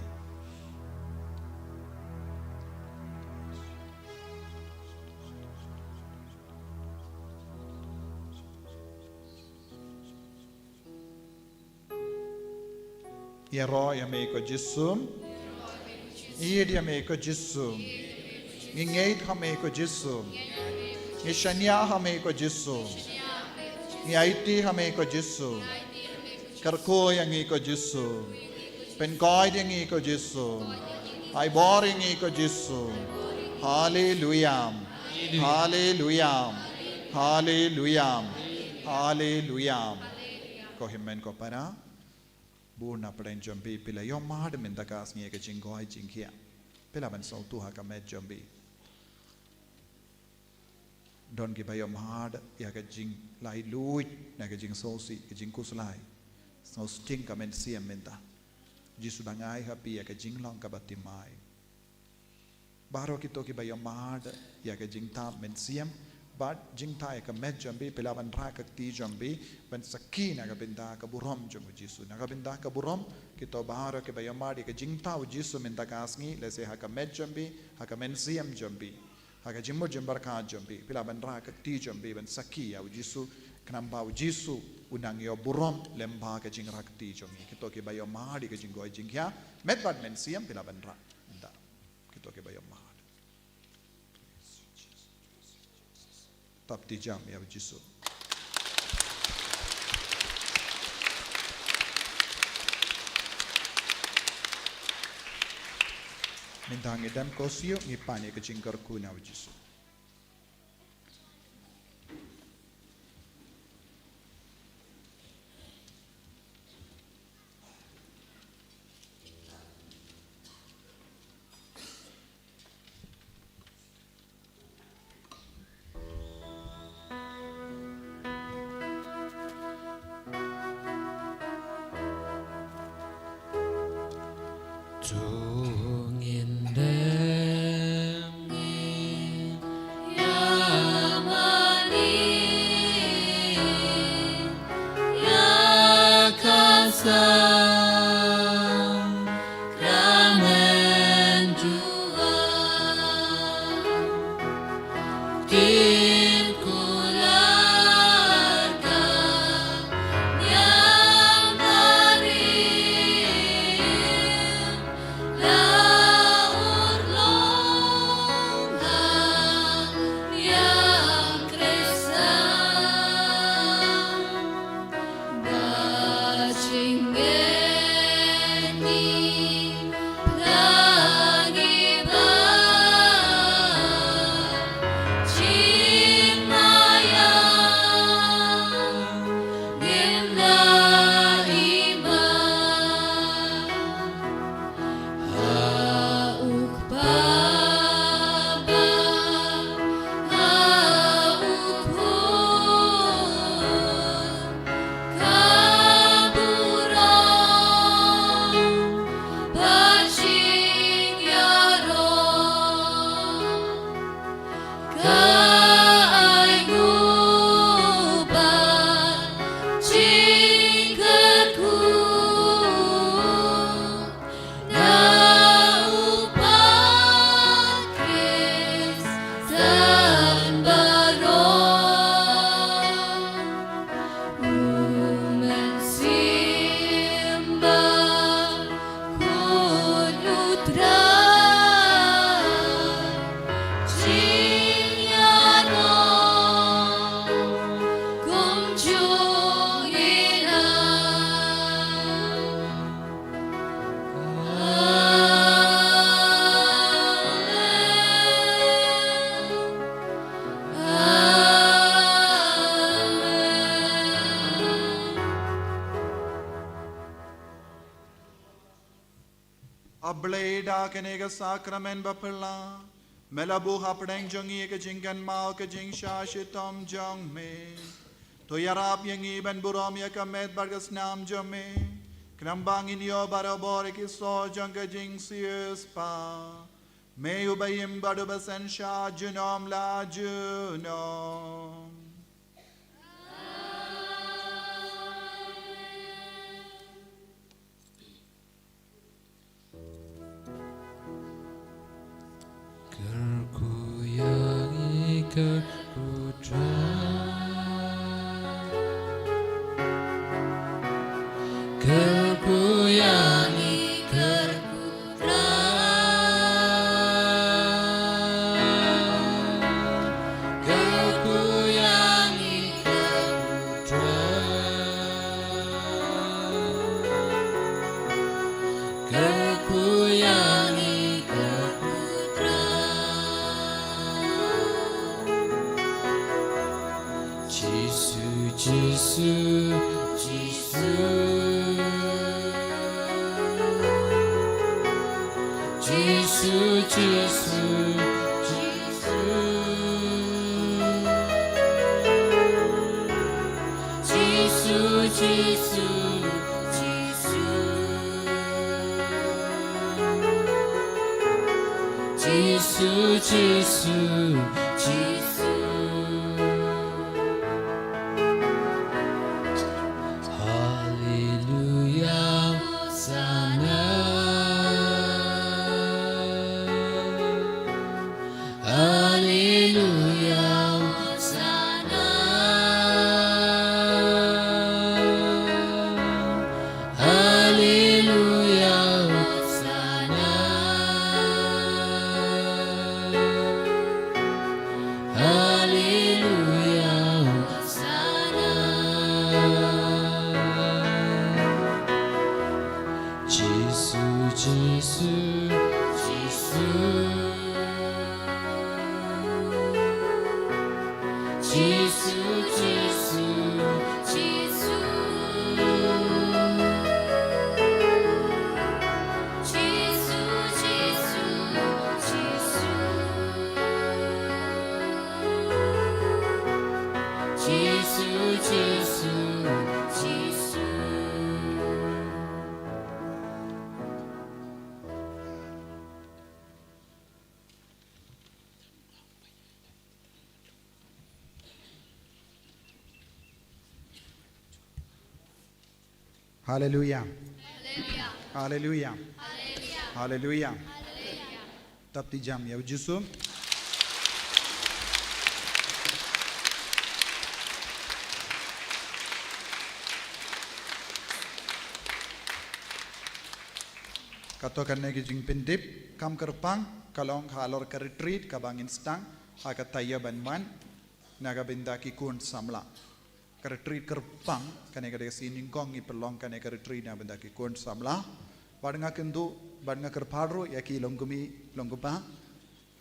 Ya roh yang meko Jisu, iya meko Jisu, ngingait hameko Jisu, ngishanya hameko Jisu, ngaiti hameko Jisu, karko yang ngiko Jisu, Pynkoit yang ngiko Jisu, aibor yang ngiko Jisu, Hallelujah, Hallelujah, Hallelujah, Hallelujah. Kau himen kau para. Burna padan jumpi pila yo mahad minta kas ngi ke Jingduwai jingkia pila ban sau tu ha ka met jumpi don ki bayo mahad ya ke jing lai lui na ke jing sosi ke jing kuslai so sting ka men siam minta Jisu dangai happy ya ke jing long ka batimai baro kito ki bayo mahad ya ke jing ta men siam but jing ta ka met jumpi pila ban ra ka ti jumpi ban sakina ka binda ka burom jumbu Jisu na ka binda ka burom kito baharo ke bayo mari ke jing ta Jisu minta kasngi lese ha ka met jumpi ha ka men siam jumpi ha ka jimbo jimbar ka jumpi pila ban ra ka ti jumpi ban sakia Jisu kanamba Jisu unang yo burom lemba ka jing ra ka ti jumpi kito ke bayo mari ke jingoi jingya met bad men siam pila ban ra da kito ke bayo mari Tapti jam ya Jisu. Mintang edam kosio ngipane ke jingkar kuna Jisu. Ableda kenega sakramen bapela. Melabu hapdeng jongi ke jingkan mau ke jing shashitom jong me. To yarap yang iban buram ya kamet bargas nam jome. Krambang inyo barabore ki so jong ke jing sius pa. Me ubayim badu basen sha junom la junom. Hallelujah. Hallelujah. Hallelujah. Tap di jam ya Jisu. Kato karne ki jing pindip kam kerpang kalong halor ka retreat ka bangin Sdang ha ka taya banman naga binda ki kun samla. ka retreat kerpang kane ka sining kong ipelong kane ka retreat na benda ki kon samla badanga kendu badanga kerpadro yaki longgupa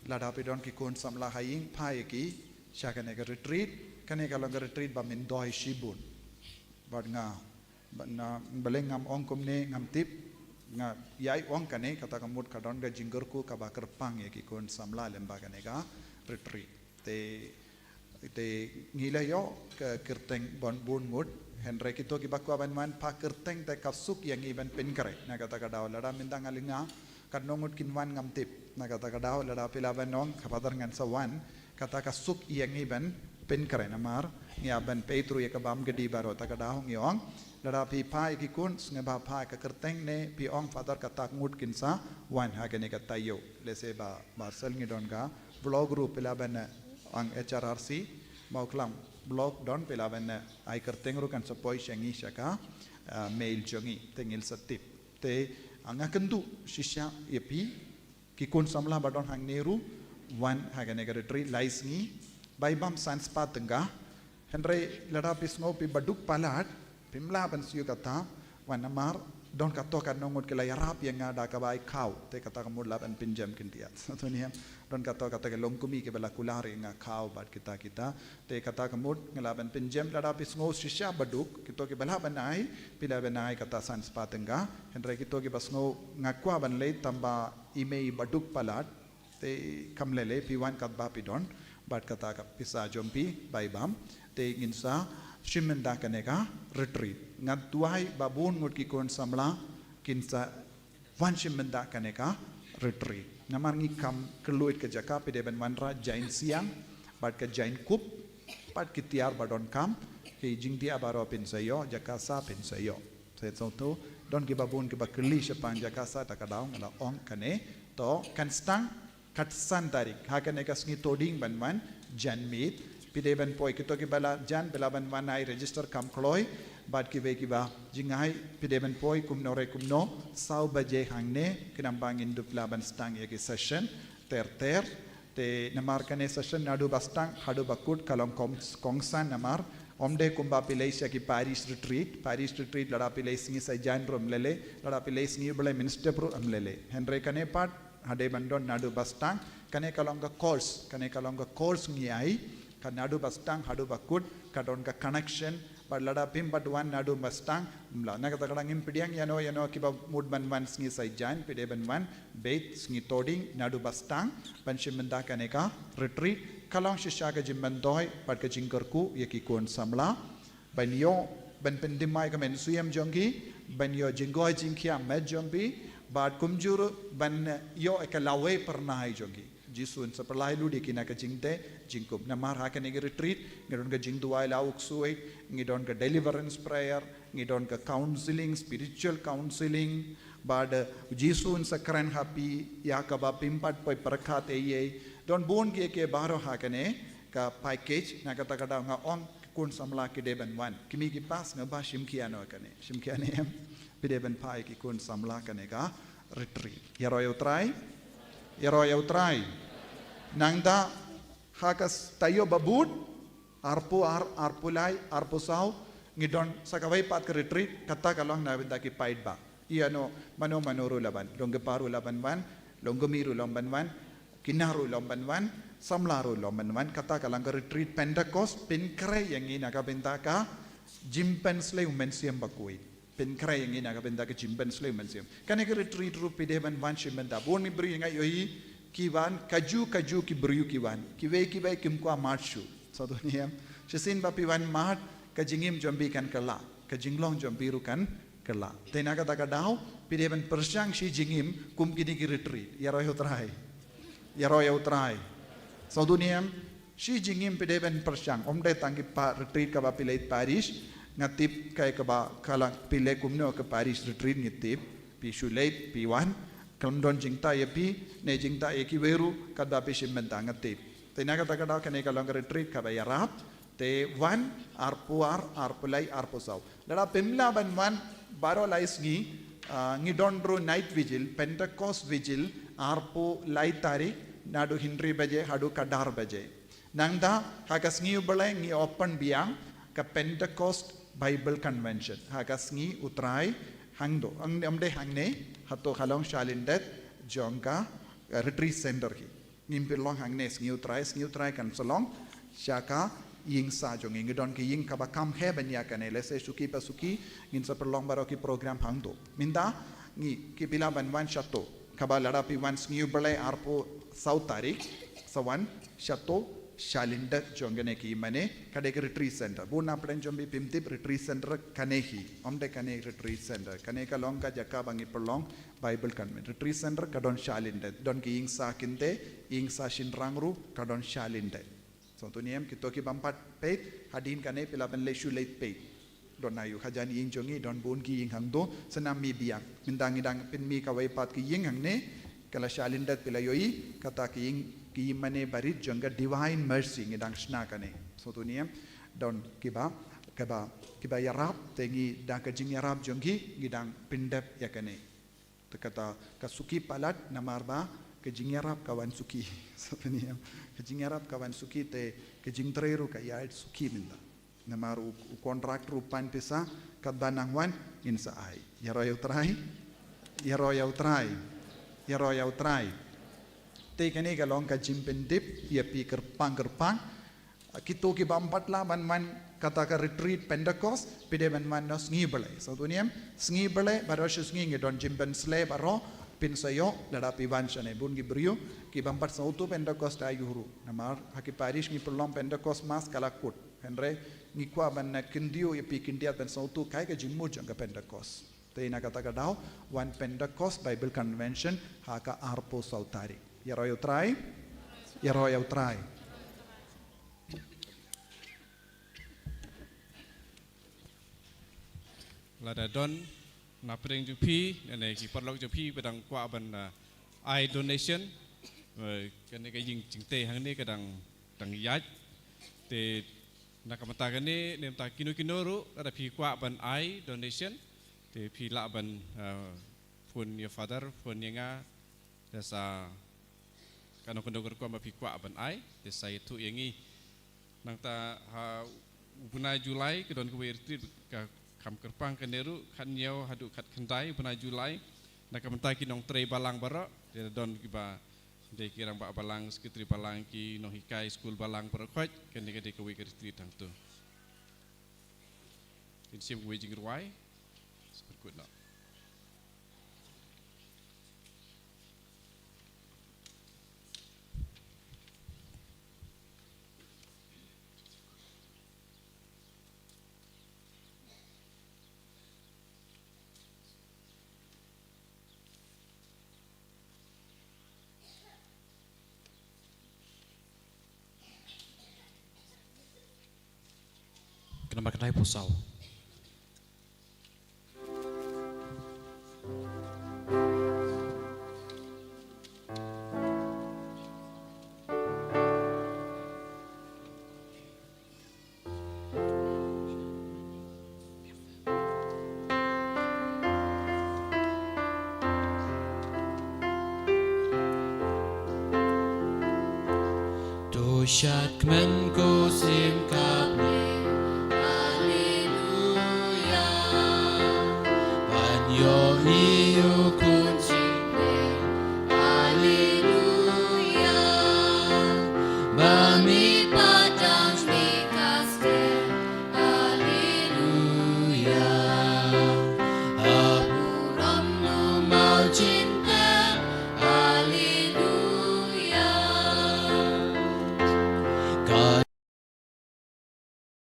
ladapi don ki kon samla haying pa yaki syakane ka retreat kane ka long retreat ba min doi shibun badanga belengam ong kumne ngam tip nga yai ong kane kata kamut kadon ga jinggerku ka ba kerpang yaki kon samla lemba kane ka retreat te ngila yo ke kerteng bon bun mut Henry kito kibakwa ban pa kerteng te kasuk yang iban penkare na kata kadaw lada mindang alinga kanongut kinwan ngam tip na kata kadaw lada pilaban nong kapadar ngan sawan kata kasuk yang iban penkare namar ngiaban petru ya kabam gedi baro ta kadaw ngiong lada pi pa ikikun ngeba pa ka kerteng ne pi ong padar kata ngut kinsa wan ha kene kata yo lese ba marsal ngidon ga blog group pilaban ang HRRC Mawkhlam blog don pilaban ay kerteng ru kan sapoi syangi syaka mail jongi tengil setip te anga kendu shisha yepi kikun samla badon hang neru wan hagane retreat laisngi baibam sanspa tengah henry lada pisngo pi baduk palat pimla ban siu kata wan amar don kato kan nongut ke layarap yang ada kabai kau te kata kamu laban pinjam kintiat satu ni don kata ke longkumi ke bala kulari nga kau bat kita te kata kamu ngelaban pinjam lada pisngo shisha baduk kito ke bala banai pila banai kata sans patenga henry kito ke basngo ngakwa ban le tamba imei baduk palat te kamlele piwan kat ba pidon bat kata ka pisa jompi baibam te nginsa shimenda kaneka retreat ngat tuai babun ngut ki kon samla kinsa wan shimenda kaneka retreat namar ngi kam keluit ke jaka pide ben manra jain siang bat ke jain kup pat kitiar badon kam ke jingdia baro pin sayo jaka sa pin sayo set soto don ki babun ki bakli sepang jaka sa takadaw ngala ong kane to kan stang kat san tarik ha kaneka sngi toding ban janmit pide ban poi kito ki bala jan bela ban manai register kam kloi bad ki ve ki ba jingai pide ban poi kumno sau baje hangne kinambang indup laban stang ye ki session ter te namar kane session nadu bastang hadu bakut kalong kongsan namar omde kumba pilesia ki Paris retreat lada piles ngi sa jan rom lele lada piles ngi bele minister pro amlele henry kane pat hade bandon nadu bastang kane kalong course ngi ai kan nadu bastang hadu bakut kadon ka connection but lada pim but one nadu bastang mla na kata kadang impidiang yano kiba mood ban sngi saijan pide ban wan bait sngi toding nadu bastang ban shimenda kaneka retreat kalong shisha ka jimban doi pat ka jingkerku yaki kon samla ban yo ban pendimai ka men suyam jongi ban yo jingoi jingkia med jombi bat kumjuru ban yo ekalawe pernai jongi Jisu in seperlai lu di kina ke jingte jingkup namar hakan igi retreat ngidon ke Jingduwai lauk suai ngidon ke deliverance prayer ngidon ke counseling spiritual counseling bad Jisu in sekeren happy ya ka ba pimpat poi perkat don bon ke baro hakane ka package na kata kata nga ong kun samla ki deban wan kimi ki pas nga ba shimkiano kane shimkiane pideban pai ki kun samla kane ka retreat yaro try nangda hakas tayo babud arpulai arpusau ngidon sakawai pat ke retreat kata kalong na benda ki pait ba iano mano ru laban longgeparu laban wan longgemiru laban wan kinaru laban wan samlaru laban wan kata kalang ke retreat Pentecost pinkre yang ina ka benda ka jimpensle umensiam Bakhuid penkra yang ini agak benda ke jimben selai mensiam. Kan ek retreat rupi deh ban shimenda. Bon ni beri ngai yoi kiwan kaju ki beriu kiwan. Kiwei kimkua marchu. Satu ni am. Sesin bapi wan mat kajingim jombi kan kela. Kajinglong jombi rukan kela. Tenaga takadau pide ban persyang si jingim kum kini ki retreat. Ya roy utrai. Satu ni am. Si jingim pide ban persyang. Omde tangki pa retreat ka bapi leit Paris. Ngatip kay kaba kalang pile kumno ke Paris retreat ngitip pi shuleit pi wan kalmdon jingta ye pi ne jingta ye ki weru kada pi shimenta ngatip tenaga takada kane kalang retreat ka bayarap te wan arpulai arpusau lada pemla ban wan baro lais ngi dondro night vigil Pentecost vigil arpu lai tarik nadu hindri baje hadu kadar baje nangda hakas ngi ubale ngi open biang ka Pentecost Bible Convention haga sngi utrai hangdo ang amde hangne hato khalong shalindet jongka retreat center hi ngimpilong hangne sngi utrai kan solong syaka ying sa jong ingidon ki ying kaba kam heben ya kanele se suki pasuki ngin sa perlong baro ki program hangdo minda ngi ki bila ban wan shato kaba lada pi wan sngi bale arpo South tarik sawan shato shalinda jongene ki mane kade ki retreat center buna pren jombi pimtip retreat center kanehi omde kane retreat center kane ka long ka jaka bangi perlong Bible convent retreat center kadon shalinda don ki ying sa kinte ying sa shinrangru kadon shalinda so tu niam kita ki bampat peit hadin kane pilaban lesu late peit don ayu khajani ying jongi don bun ki ying hangdo senam mi biak mindangi dang pin mi ka pat ki ying hangne kala shalindat pilayoi kata ki ying ki mane barit jonga divine mercy ngidang sna kane so tu niam don kiba yarap tengi dang ka jing yarap jongi ngidang pindap yakane tu kata kasuki palat namarba ke jing yarap kawan suki so tu niam kejing Arab kawan suki te kejing treru ka yaid suki minda namaru kontrak rupan pisa kat banang wan insa ai yaro yau trai te kene ka long ka jimpen dip ya pi kerpang kito ki bampat la man kata ka retreat Pentecost pide man no sngi bale so tu niam sngi bale baro sngi ngedon jimpen sle baro pin sayo lada piwan sane bun gi brio ki bampat sautu Pentecost ayuhuru namar haki parish ngi pelong Pentecost mas kalakut henre ngi kwa ban na kindio ye pi kindia ben sautu kai ka jimmu janga Pentecost te ina kata ka daw one Pentecost Bible Convention haka arpo sautari yaro yau trai lada don na pring jupi nene ki parlok jupi pedang kwa ban I donation kene ka jing jingte hang ni kadang dang yat te nakamata kene nem ta kino ru ada pi kwa ban I donation te pi la ban pun your father pun yenga dasa kano kondo kwa ma pi kwa ban I te sai tu yengi nang ta bunai Julai kedon ke retreat ka kam kerpang keneru kan yau hadu kat kendai pernah Julai nak mentai ki nong trei balang bara dia don kiba de kirang ba balang sekretari balang ki no hikai school balang Pynkoit kan de ke we retreat tang tu in sim we Jingduwai seperti nak kenapa kenai pusau Doshat men ko se